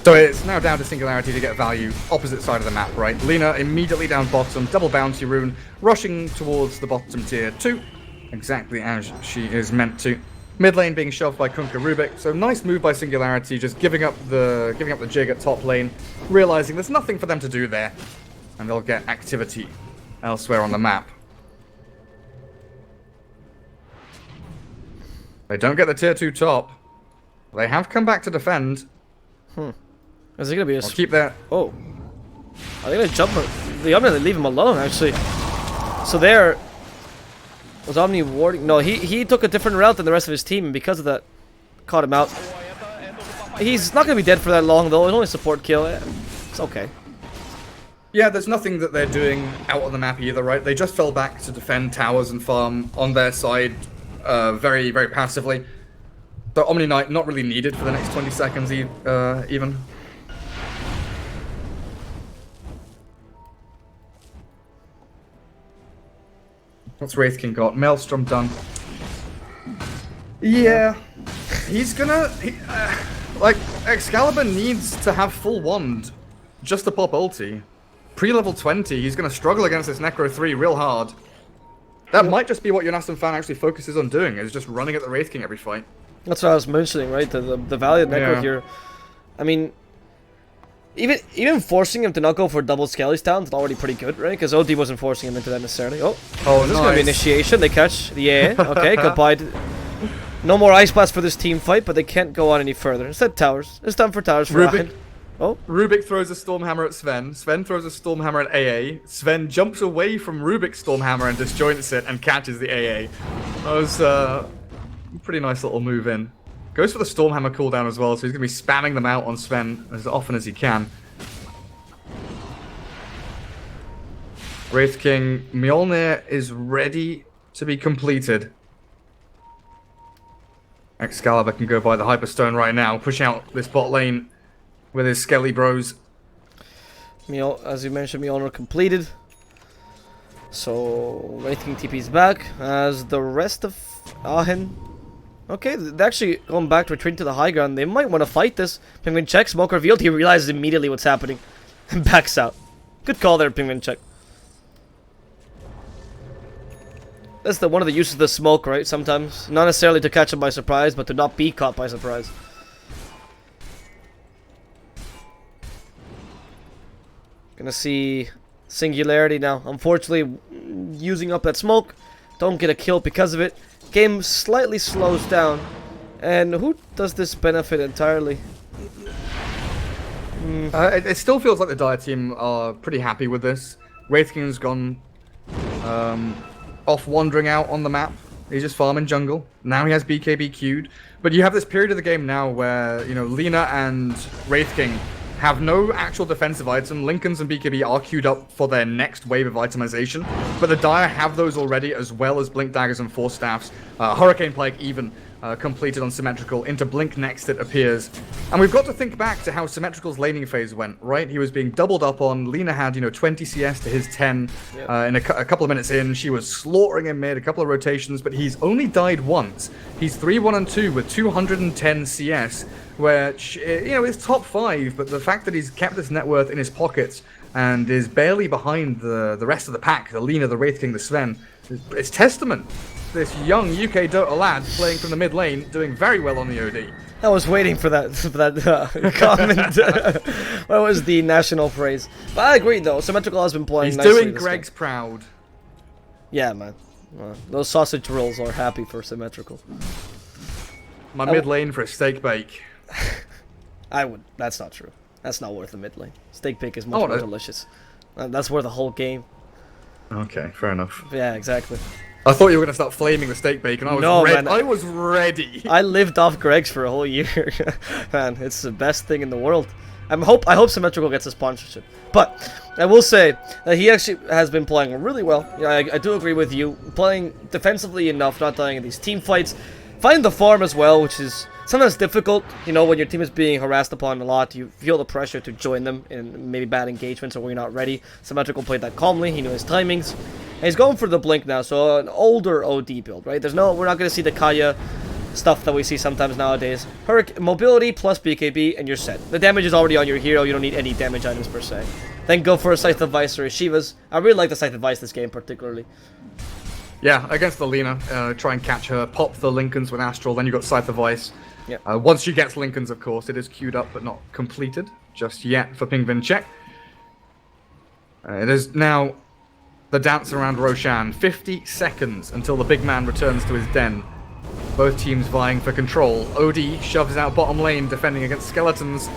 So it's now down to Singularity to get value opposite side of the map, right? Lina immediately down bottom, double bounty rune, rushing towards the bottom tier 2, exactly as she is meant to. Mid lane being shoved by Kunkka Rubik, so nice move by Singularity, just giving up the jig at top lane, realizing there's nothing for them to do there, and they'll get activity elsewhere on the map. They don't get the tier 2 top. They have come back to defend. Is it gonna be a... I'll keep that. Oh. Are they gonna jump her? The Omni, they leave him alone, actually. So there... Was Omni warding? No, he took a different route than the rest of his team, and because of that, caught him out. He's not gonna be dead for that long, though. It's only a support kill. It's okay. Yeah, there's nothing that they're doing out on the map either, right? They just fell back to defend towers and farm on their side very, very passively. The Omni Knight not really needed for the next 20 seconds even. What's Wraith King got? Maelstrom done. Yeah. He's gonna... like, Excalibur needs to have full wand just to pop ulti. Pre-level 20, he's gonna struggle against this Necro 3 real hard. That might just be what Yunasum Fan actually focuses on doing, is just running at the Wraith King every fight. That's what I was mentioning, right? The value of Necro here. I mean, even forcing him to not go for double Skelly's down is already pretty good, right? Because OD wasn't forcing him into that necessarily. Oh, this is gonna be initiation. They catch the AA. Okay, goodbye. No more Ice Blast for this team fight, but they can't go on any further. Instead, towers. It's time for towers for Aachen. Oh. Rubik throws a Stormhammer at Sven. Sven throws a Stormhammer at AA. Sven jumps away from Rubik's Stormhammer and disjoints it and catches the AA. That was a pretty nice little move in. Goes for the Stormhammer cooldown as well, so he's going to be spamming them out on Sven as often as he can. Wraith King, Mjolnir is ready to be completed. Excalibur can go by the Hyperstone right now, push out this bot lane with his Skelly bros. As you mentioned, Mjolnir completed. So, Wraith King TP's back, as the rest of Aachen. Okay, they're actually going back to retreat to the high ground. They might want to fight this. Penguin check, smoke revealed. He realizes immediately what's happening and backs out. Good call there, Penguin check. That's one of the uses of the smoke, right? Sometimes. Not necessarily to catch him by surprise, but to not be caught by surprise. Gonna see Singularity now. Unfortunately, using up that smoke. Don't get a kill because of it. Game slightly slows down. And who does this benefit entirely? It still feels like the Dire team are pretty happy with this. Wraith King's gone off wandering out on the map. He's just farming jungle. Now he has BKB queued. But you have this period of the game now where, you know, Lina and Wraith King have no actual defensive item. Lincolns and BKB are queued up for their next wave of itemization. But the Dire have those already, as well as Blink Daggers and Force Staffs. Hurricane Plague even completed on Symmetrical. Into Blink next it appears. And we've got to think back to how Symmetrical's laning phase went, right? He was being doubled up on. Lina had, 20 CS to his 10. Yep. In a couple of minutes in, she was slaughtering him mid, a couple of rotations, but he's only died once. He's 3-1-2 with 210 CS, which, is top 5, but the fact that he's kept this net worth in his pockets and is barely behind the rest of the pack, the Lina, the Wraith King, the Sven, it's testament. This young UK Dota lad playing from the mid lane, doing very well on the OD. I was waiting for that comment. What was the national phrase? But I agree, though. Symmetrical has been playing He's nicely doing Greg's game. proud. Yeah, man. Those sausage rolls are happy for Symmetrical. My mid lane for a steak bake. I would. That's not true. That's not worth the mid lane. Steak bake is much more delicious. That's worth a whole game. Okay, fair enough. Yeah, exactly. I thought you were gonna start flaming the steak bake, and I was ready. I lived off Greg's for a whole year, man. It's the best thing in the world. I hope Symmetrical gets a sponsorship, but I will say that he actually has been playing really well. I do agree with you. Playing defensively enough, not dying in these team fights. Finding the farm as well, which is sometimes difficult. When your team is being harassed upon a lot, you feel the pressure to join them in maybe bad engagements or when you're not ready. Symmetrical played that calmly. He knew his timings. And he's going for the blink now, so an older OD build, right? We're not going to see the Kaya stuff that we see sometimes nowadays. Mobility plus BKB, and you're set. The damage is already on your hero. You don't need any damage items per se. Then go for a Scythe of Vice or a Shiva's. I really like the Scythe of Vice this game particularly. Yeah, against the Lina, try and catch her, pop the Lincolns with Astral, then you got Scythe of Vice. Yep. Once she gets Lincolns, of course, it is queued up but not completed just yet for Ping Check. It is now the dance around Roshan. 50 seconds until the big man returns to his den. Both teams vying for control. OD shoves out bottom lane, defending against skeletons.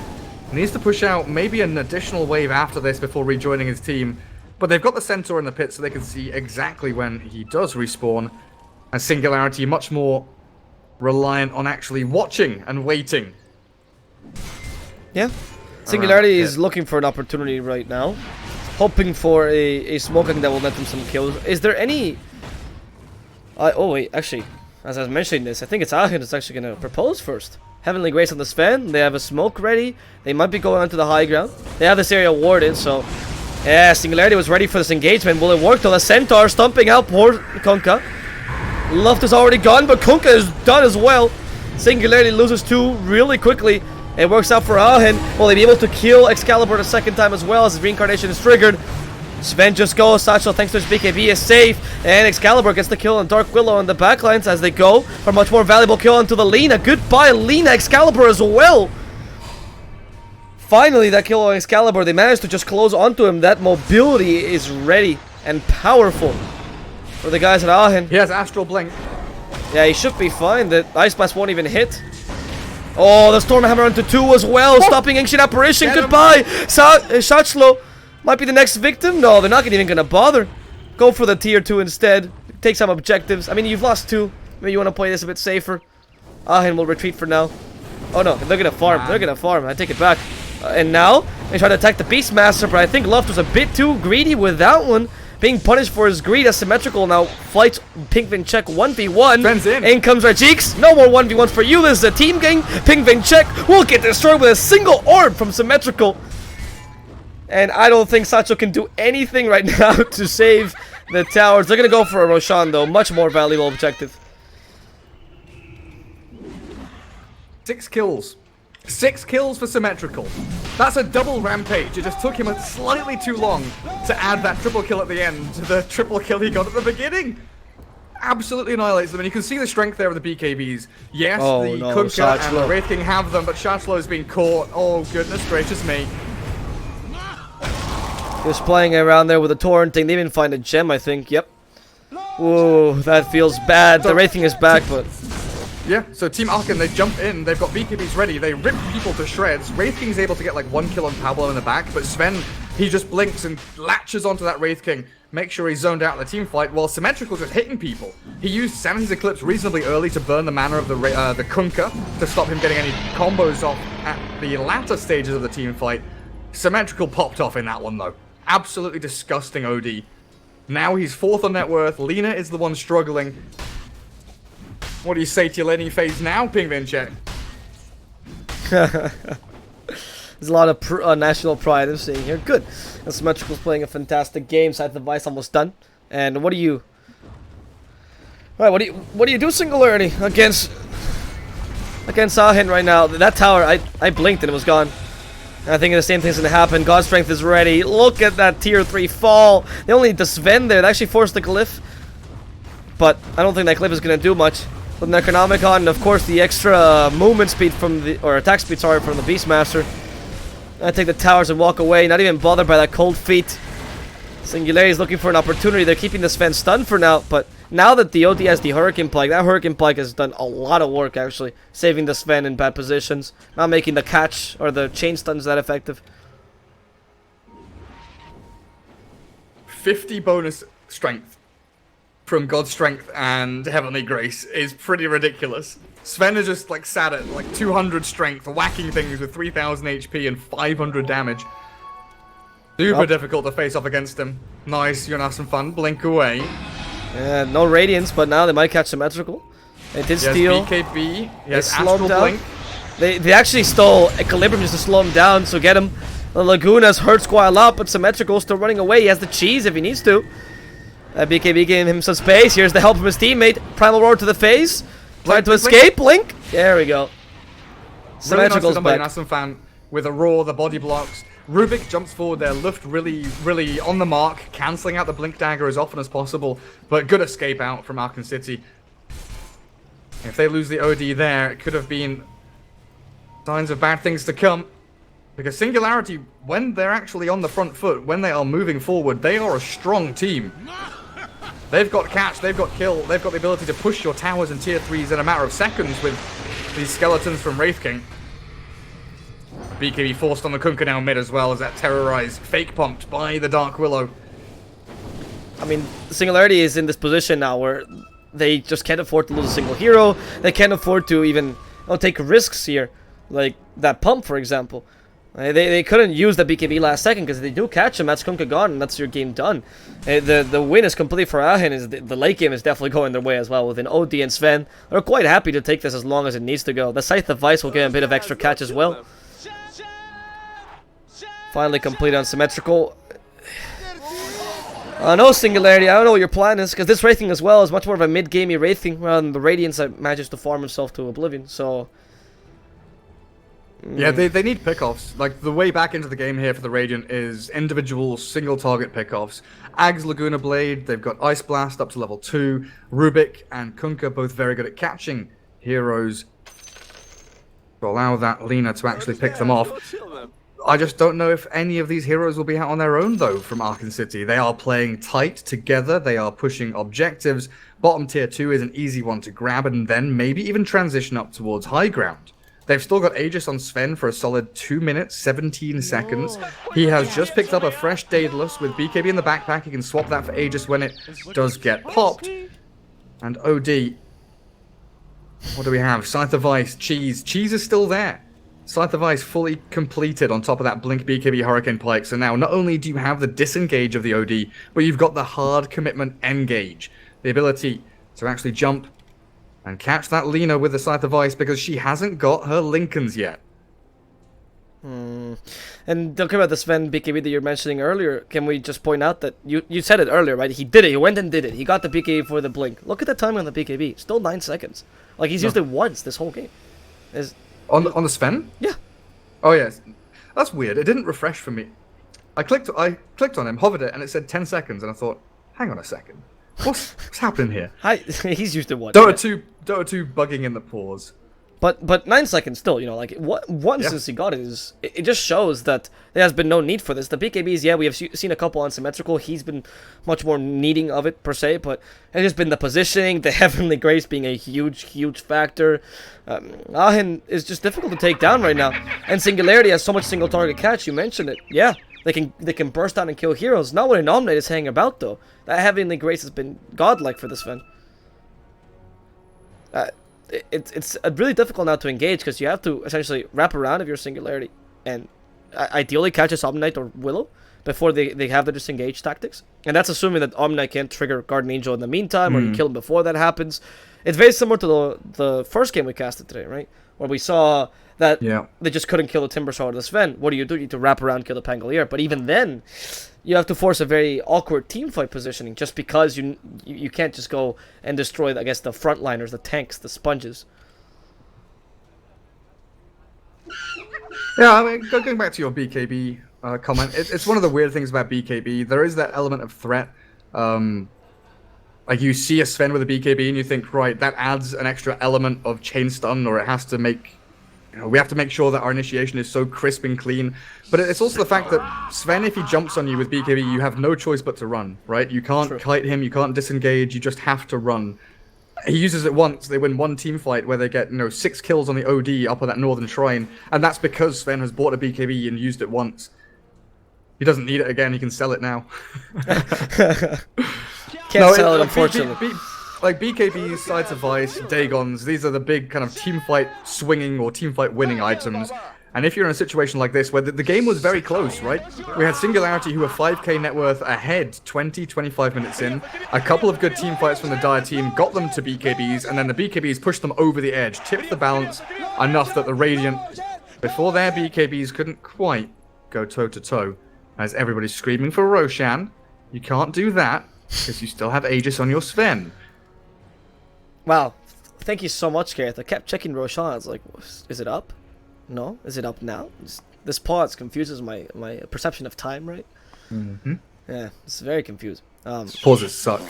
Needs to push out maybe an additional wave after this before rejoining his team. But they've got the Centaur in the pit so they can see exactly when he does respawn. And Singularity much more reliant on actually watching and waiting. Yeah. Singularity is looking for an opportunity right now. Hoping for a smoking that will net them some kills. Is there any... oh wait, actually, as I was mentioning this, I think it's Aachen that's actually going to propose first. Heavenly Grace on the Sven. They have a smoke ready. They might be going onto the high ground. They have this area warded, so... Yeah, Singularity was ready for this engagement. Will it work though? The Centaur stomping out poor Kunkka. Luft is already gone, but Kunkka is done as well. Singularity loses 2 really quickly. It works out for Aachen. Will they be able to kill Excalibur the second time as well as his reincarnation is triggered? Sven just goes. Satchel, thanks to his BKB, is safe. And Excalibur gets the kill on Dark Willow on the backlines as they go for a much more valuable kill onto the Lina. Goodbye, Lina. Excalibur as well. Finally, that kill on Excalibur, they managed to just close onto him. That mobility is ready and powerful for the guys at Aachen. He has Astral Blink. Yeah, he should be fine. The Ice Blast won't even hit. Oh, the Stormhammer onto 2 as well, stopping Ancient Apparition. Goodbye. Shachlo might be the next victim. No, they're not even going to bother. Go for the tier 2 instead. Take some objectives. I mean, you've lost 2. Maybe you want to play this a bit safer. Aachen will retreat for now. Oh no, they're going to farm. They're going to farm. I take it back. And now, they try to attack the Beastmaster, but I think Luft was a bit too greedy with that one. Being punished for his greed. Asymmetrical now fights Pinkvin Check 1v1. In comes Rajix. No more 1v1s for you. This is a team gang. Pinkvin Check will get destroyed with a single orb from Symmetrical. And I don't think Satchel can do anything right now to save the towers. They're going to go for a Roshan though. Much more valuable objective. 6 kills. 6 kills for Symmetrical. That's a double rampage. It just took him slightly too long to add that triple kill at the end to the triple kill he got at the beginning. Absolutely annihilates them, and you can see the strength there of the BKBs. Yes, the Kunkka and the Wraith King have them, but Shachlo has been caught. Oh, goodness gracious me. Just playing around there with the torrent thing. They didn't find a gem, I think. Yep. Whoa, that feels bad. The Wraith King is back, but... Yeah, so Team Aachen, they jump in, they've got BKBs ready, they rip people to shreds. Wraith King's able to get like 1 kill on Pablo in the back, but Sven, he just blinks and latches onto that Wraith King, make sure he's zoned out in the team fight, while Symmetrical's just hitting people. He used Sanity's Eclipse reasonably early to burn the mana of the Kunkka to stop him getting any combos off at the latter stages of the team fight. Symmetrical popped off in that one though. Absolutely disgusting OD. Now he's 4th on net worth, Lina is the one struggling. What do you say to your laning phase now, Pinkvin Check? There's a lot of national pride I'm seeing here. Good. And Symmetrical's playing a fantastic game. Scythe of Vice almost done. And what do you... Alright, what do you do, Singularity, against Aachen right now? That tower, I blinked and it was gone. And I think the same thing's gonna happen. God Strength is ready. Look at that tier 3 fall. They only need the Sven there. They actually forced the Glyph. But I don't think that Glyph is gonna do much. With an Necronomicon, and of course the extra movement speed from the, or attack speed, sorry, from the Beastmaster. I take the towers and walk away, not even bothered by that cold feet. Singularity is looking for an opportunity. They're keeping the Sven stunned for now, but now that the OD has the Hurricane Plague, that Hurricane Plague has done a lot of work actually, saving the Sven in bad positions, not making the catch or the chain stuns that effective. 50 bonus strength from God's Strength and Heavenly Grace is pretty ridiculous. Sven is just like sat at like 200 strength, whacking things with 3000 HP and 500 damage. Super difficult to face off against him. Nice, you're gonna have some fun. Blink away. Yeah, no Radiance, but now they might catch Symmetrical. They did steal. BKB. He has slow Astral him down. Blink. They actually stole Equilibrium just to slow him down, so get him. The Laguna's hurt Squire a lot, but Symmetrical still running away. He has the cheese if he needs to. BKB giving him some space. Here's the help from his teammate. Primal Roar to the face. Trying to escape. Blink. There we go. Symmetrical's really back. Nice fan with a roar, the body blocks. Rubik jumps forward there, Luft really on the mark, cancelling out the Blink Dagger as often as possible, but good escape out from Aachen City. If they lose the OD there, it could have been signs of bad things to come. Because Singularity, when they're actually on the front foot, when they are moving forward, they are a strong team. They've got catch, they've got kill, they've got the ability to push your towers and tier 3s in a matter of seconds with these skeletons from Wraith King. BKB forced on the Kunkka now mid as well as that terrorized, fake pumped by the Dark Willow. I mean, Singularity is in this position now where they just can't afford to lose a single hero. They can't afford to even take risks here, like that pump, for example. They couldn't use the BKB last second because if they do catch him, that's Kunkka gone and that's your game done. The win is complete for Aachen. The late game is definitely going their way as well with an OD and Sven. They're quite happy to take this as long as it needs to go. The Scythe of Vice will get a bit of extra catch as well. Finally complete on Symmetrical. No Singularity, I don't know what your plan is, because this Wraithing as well is much more of a mid-gamey Wraithing, rather than the Radiance that manages to farm himself to oblivion, so... Yeah, they need pickoffs. Like, the way back into the game here for the Radiant is individual single-target pickoffs. Ags Laguna Blade, they've got Ice Blast up to level 2. Rubik and Kunkka both very good at catching heroes to allow that Lina to actually pick them off. I just don't know if any of these heroes will be out on their own, though, from Aachen City. They are playing tight together. They are pushing objectives. Bottom tier 2 is an easy one to grab, and then maybe even transition up towards high ground. They've still got Aegis on Sven for a solid 2 minutes, 17 seconds. He has just picked up a fresh Daedalus with BKB in the backpack. He can swap that for Aegis when it does get popped. And OD, what do we have? Scythe of Ice, Cheese. Cheese is still there. Scythe of Ice fully completed on top of that Blink BKB Hurricane Pike. So now not only do you have the disengage of the OD, but you've got the hard commitment engage. The ability to actually jump and catch that Lina with the Scythe of Ice because she hasn't got her Lincolns yet. And talking about the Sven BKB that you're mentioning earlier, can we just point out that you said it earlier, right? He did it. He went and did it. He got the BKB for the blink. Look at the time on the BKB. Still 9 seconds. Like, he's used it once this whole game. On the Sven? Yeah. Oh, yes. That's weird. It didn't refresh for me. I clicked on him, hovered it, and it said 10 seconds, and I thought, hang on a second. What's happening here? He's used it once. Dota 2 bugging in the pause. But 9 seconds still, you know, like once since he got it, it just shows that there has been no need for this. The BKBs, yeah, we have seen a couple unsymmetrical. He's been much more needing of it per se, but it's just been the positioning, the Heavenly Grace being a huge factor. Aachen is just difficult to take down right now, and Singularity has so much single target catch. You mentioned it, yeah. They can burst out and kill heroes. Not when an Omnite is hanging about though. That Heavenly Grace has been godlike for this Sven. It's really difficult now to engage because you have to essentially wrap around of your Singularity and ideally catch a Omnite or Willow before they have their disengage tactics. And that's assuming that Omnite can't trigger Guardian Angel in the meantime or you kill him before that happens. It's very similar to the first game we casted today, right? Where we saw that they just couldn't kill the Timbersaw or the Sven. What do? You need to wrap around, kill the Pangolier. But even then, you have to force a very awkward teamfight positioning just because you can't just go and destroy, I guess, the frontliners, the tanks, the sponges. Yeah, I mean, going back to your BKB comment, it's one of the weird things about BKB. There is that element of threat. Like, you see a Sven with a BKB and you think, right, that adds an extra element of chain stun, or it has to make... we have to make sure that our initiation is so crisp and clean. But it's also the fact that Sven, if he jumps on you with BKB, you have no choice but to run, right? You can't kite him, you can't disengage, you just have to run. He uses it once, they win one team fight where they get, 6 kills on the OD up on that Northern Shrine, and that's because Sven has bought a BKB and used it once. He doesn't need it again, he can sell it now. Can't sell it, unfortunately. Like BKBs, Sides of Ice, Dagons, these are the big kind of teamfight swinging or teamfight winning items. And if you're in a situation like this, where the game was very close, right? We had Singularity who were 5k net worth ahead 20-25 minutes in. A couple of good teamfights from the Dire team got them to BKBs, and then the BKBs pushed them over the edge, tipped the balance enough that the Radiant, before their BKBs, couldn't quite go toe-to-toe. As everybody's screaming for Roshan, you can't do that, because you still have Aegis on your Sven. Wow, thank you so much, Gareth. I kept checking Roshan. I was like, is it up? No? Is it up now? This pause confuses my perception of time, right? Mm-hmm. Yeah, it's very confusing. Pauses suck.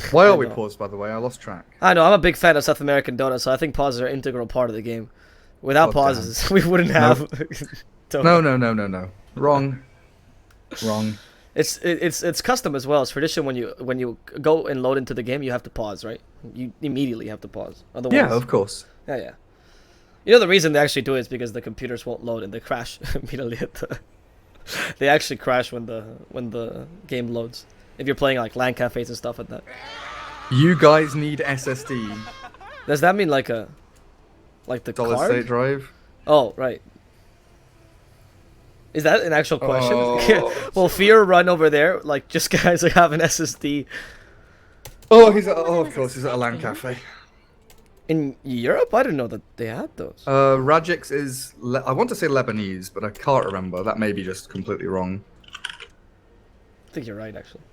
Why are we paused, by the way? I lost track. I know, I'm a big fan of South American Dota, so I think pauses are an integral part of the game. Without pauses, we wouldn't have... No. Wrong. It's custom as well. It's tradition when you go and load into the game, you have to pause, right? You immediately have to pause. Otherwise, yeah, of course. Yeah. You know the reason they actually do it is because the computers won't load and they crash immediately at the. They actually crash when the game loads. If you're playing like LAN cafes and stuff like that. You guys need SSD. Does that mean like the solid card? state drive? Oh, right. Is that an actual question? Will Fear run over there? Like, just guys that have an SSD. Of course, he's at a LAN cafe. In Europe? I didn't know that they had those. Rajix is, I want to say Lebanese, but I can't remember. That may be just completely wrong. I think you're right, actually.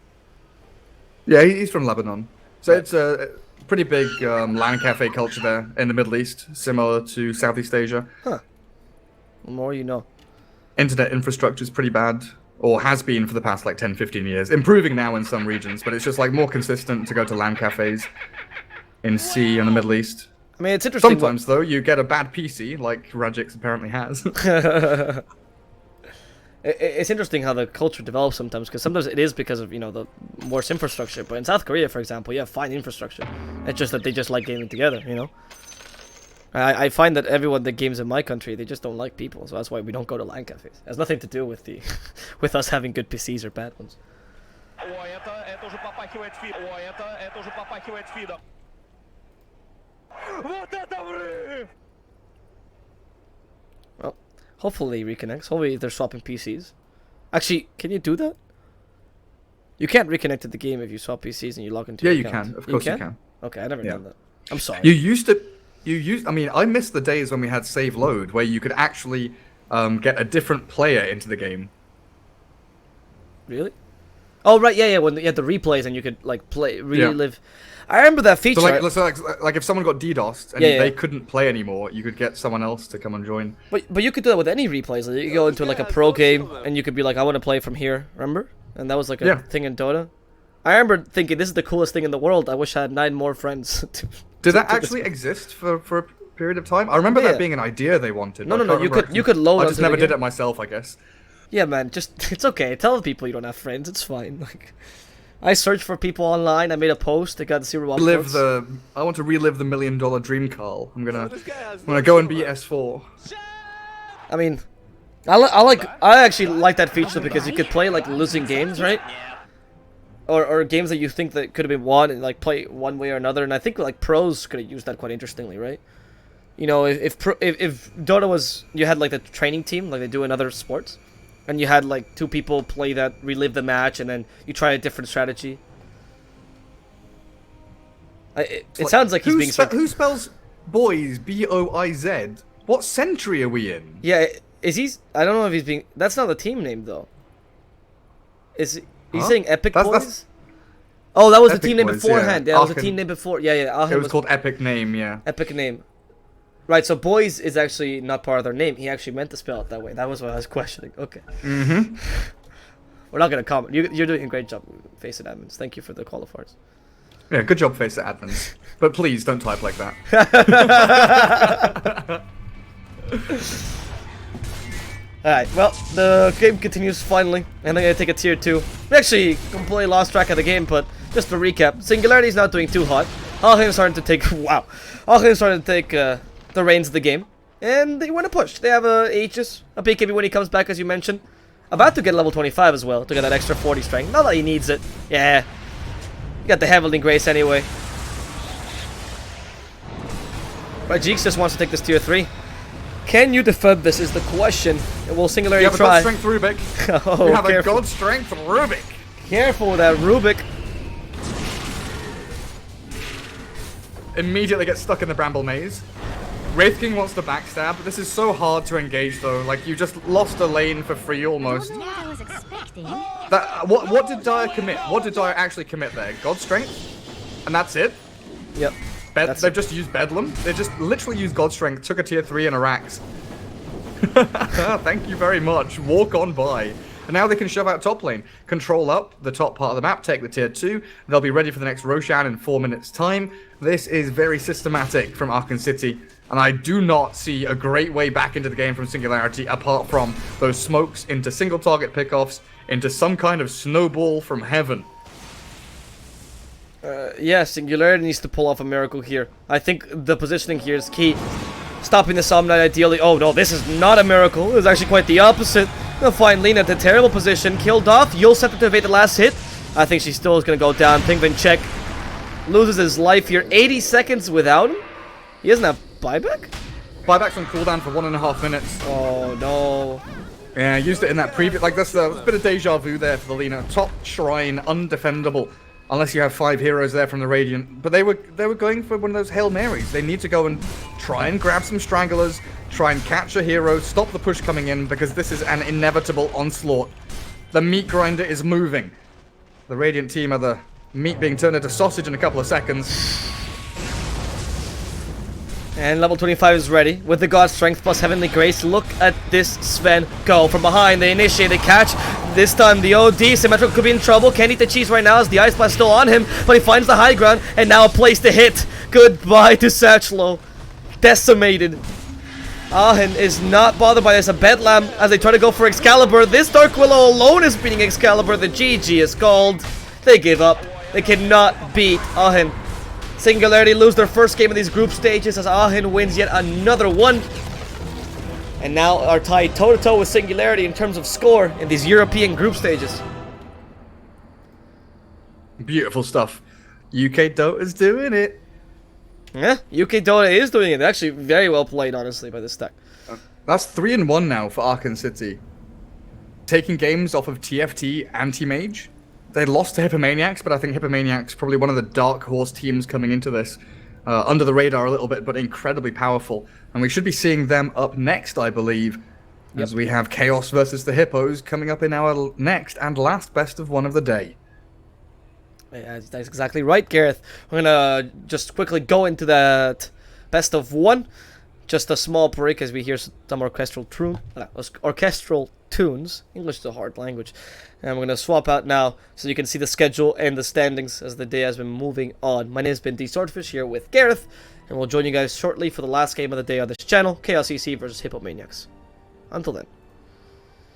Yeah, he's from Lebanon. So it's a pretty big LAN cafe culture there in the Middle East, similar to Southeast Asia. Huh. The more you know. Internet infrastructure is pretty bad, or has been for the past like 10, 15 years. Improving now in some regions, but it's just like more consistent to go to LAN cafes in C and the Middle East. I mean, it's interesting. Sometimes, though, you get a bad PC, like Rajix apparently has. It's interesting how the culture develops sometimes, because sometimes it is because of, you know, the worse infrastructure. But in South Korea, for example, you have fine infrastructure. It's just that they just like gaming together, you know? I find that everyone that games in my country, they just don't like people, so that's why we don't go to LAN cafes. It has nothing to do with the with us having good PCs or bad ones. Well, hopefully he reconnects. Hopefully they're swapping PCs. Actually, can you do that? You can't reconnect to the game if you swap PCs and you log into your account. Yeah, you can. Of course you can. Okay, I never done that. I'm sorry. I mean, I miss the days when we had save load, where you could actually get a different player into the game. Really? Oh, right, yeah, when you had the replays and you could, like, relive. I remember that feature. So like if someone got DDoSed and they couldn't play anymore, you could get someone else to come and join. But you could do that with any replays. Like, you go into, like, a pro game and you could be like, I want to play from here, remember? And that was, like, a thing in Dota. I remember thinking, this is the coolest thing in the world. I wish I had 9 more friends. Did that actually exist for a period of time? I remember that being an idea they wanted. No, you could load. I just never did it myself, I guess. Yeah, man, it's okay. Tell people you don't have friends. It's fine. Like, I searched for people online. I made a post. I got 0 upvotes. I want to relive the $1 million dream, Carl. I'm gonna go and be S4. I mean, I actually like that feature because you could play like losing games, right? Or games that you think that could have been won and like play one way or another. And I think like pros could have used that quite interestingly, right? You know, if Dota was, you had like the training team like they do in other sports, and you had like 2 people play that, relive the match, and then you try a different strategy. It sounds like he's being. Who spells boys B-O-I-Z? What century are we in? Yeah, is he? I don't know if he's being. That's not the team name though. Is he's saying Epic Boys? Oh, that was the team name beforehand. Yeah, that was the team name before. Yeah. Aachen it was called Epic Name. Yeah. Epic Name. Right, so boys is actually not part of their name. He actually meant to spell it that way. That was what I was questioning. Okay. Mm-hmm. We're not going to comment. You're doing a great job, Face It Admins. Thank you for the qualifiers. Yeah, good job, Face It Admins. But please, don't type like that. Alright, well, the game continues finally. And I'm going to take a tier 2. We actually completely lost track of the game, but just to recap. Singularity is not doing too hot. Aachen starting to take... Wow. Aachen starting to take... the reins of the game, and they want to push. They have a Aegis, a BKB when he comes back, as you mentioned. About to get level 25 as well, to get that extra 40 strength. Not that he needs it. Yeah. You got the Heavenly Grace anyway. Right, Jeeks just wants to take this tier 3. Can you defend this is the question. Will Singularity try? You have a God Strength Rubik. Oh, you have careful. a God Strength Rubik. Careful with that Rubik. Immediately gets stuck in the Bramble Maze. Wraith King wants to backstab. This is so hard to engage though. Like you just lost a lane for free almost. I was expecting. What did Dire commit? What did Dire actually commit there? God Strength? And that's it? Yep. They've just used Bedlam. They just literally used God Strength, took a tier 3 and a Rax. Thank you very much. Walk on by. And now they can shove out top lane. Control up the top part of the map, take the tier 2. They'll be ready for the next Roshan in 4 minutes time. This is very systematic from Aachen City. And I do not see a great way back into the game from Singularity apart from those smokes into single target pickoffs, into some kind of snowball from heaven. Yeah, Singularity needs to pull off a miracle here. I think the positioning here is key. Stopping the Psalm Knight ideally. Oh no, this is not a miracle. It's actually quite the opposite. They'll find Lina at a terrible position. Killed off. You'll set to evade the last hit. I think she still is going to go down. Pinkvin check. Loses his life here. 80 seconds without him. He doesn't have buyback? Buyback's on cooldown for 1.5 minutes. Oh no. Yeah, used it in that previous. Like that's a bit of deja vu there for the Lina. Top shrine, undefendable. Unless you have 5 heroes there from the Radiant. But they were going for one of those Hail Marys. They need to go and try and grab some stranglers, try and catch a hero, stop the push coming in, because this is an inevitable onslaught. The meat grinder is moving. The Radiant team are the meat being turned into sausage in a couple of seconds. And level 25 is ready with the God Strength plus Heavenly Grace. Look at this Sven go from behind. They initiate, they catch. This time the OD Symmetrical could be in trouble. Can't eat the cheese right now as the Ice Blast still on him, but he finds the high ground and now a place to hit. Goodbye to Satchlo. Decimated. Aachen is not bothered by this. A Bedlam as they try to go for Excalibur. This Dark Willow alone is beating Excalibur. The GG is called. They give up. They cannot beat Aachen. Singularity lose their first game of these group stages as Aachen wins yet another one. And now are tied toe-to-toe with Singularity in terms of score in these European group stages. Beautiful stuff. UK Dota's doing it. Yeah, UK Dota is doing it. Actually, very well played, honestly, by this deck. That's 3-1 now for Aachen City. Taking games off of TFT Anti-Mage. They lost to Hippomaniacs, but I think Hippomaniacs probably one of the dark horse teams coming into this. Under the radar a little bit, but incredibly powerful. And we should be seeing them up next, I believe. As we have Chaos versus the Hippos coming up in our next and last best of one of the day. Yeah, that's exactly right, Gareth. We're gonna just quickly go into that best of one. Just a small break as we hear some orchestral tunes. English is a hard language. And we're going to swap out now so you can see the schedule and the standings as the day has been moving on. My name has been DSwordfish here with Gareth, and we'll join you guys shortly for the last game of the day on this channel, Chaos EC versus Hippomaniacs. Until then.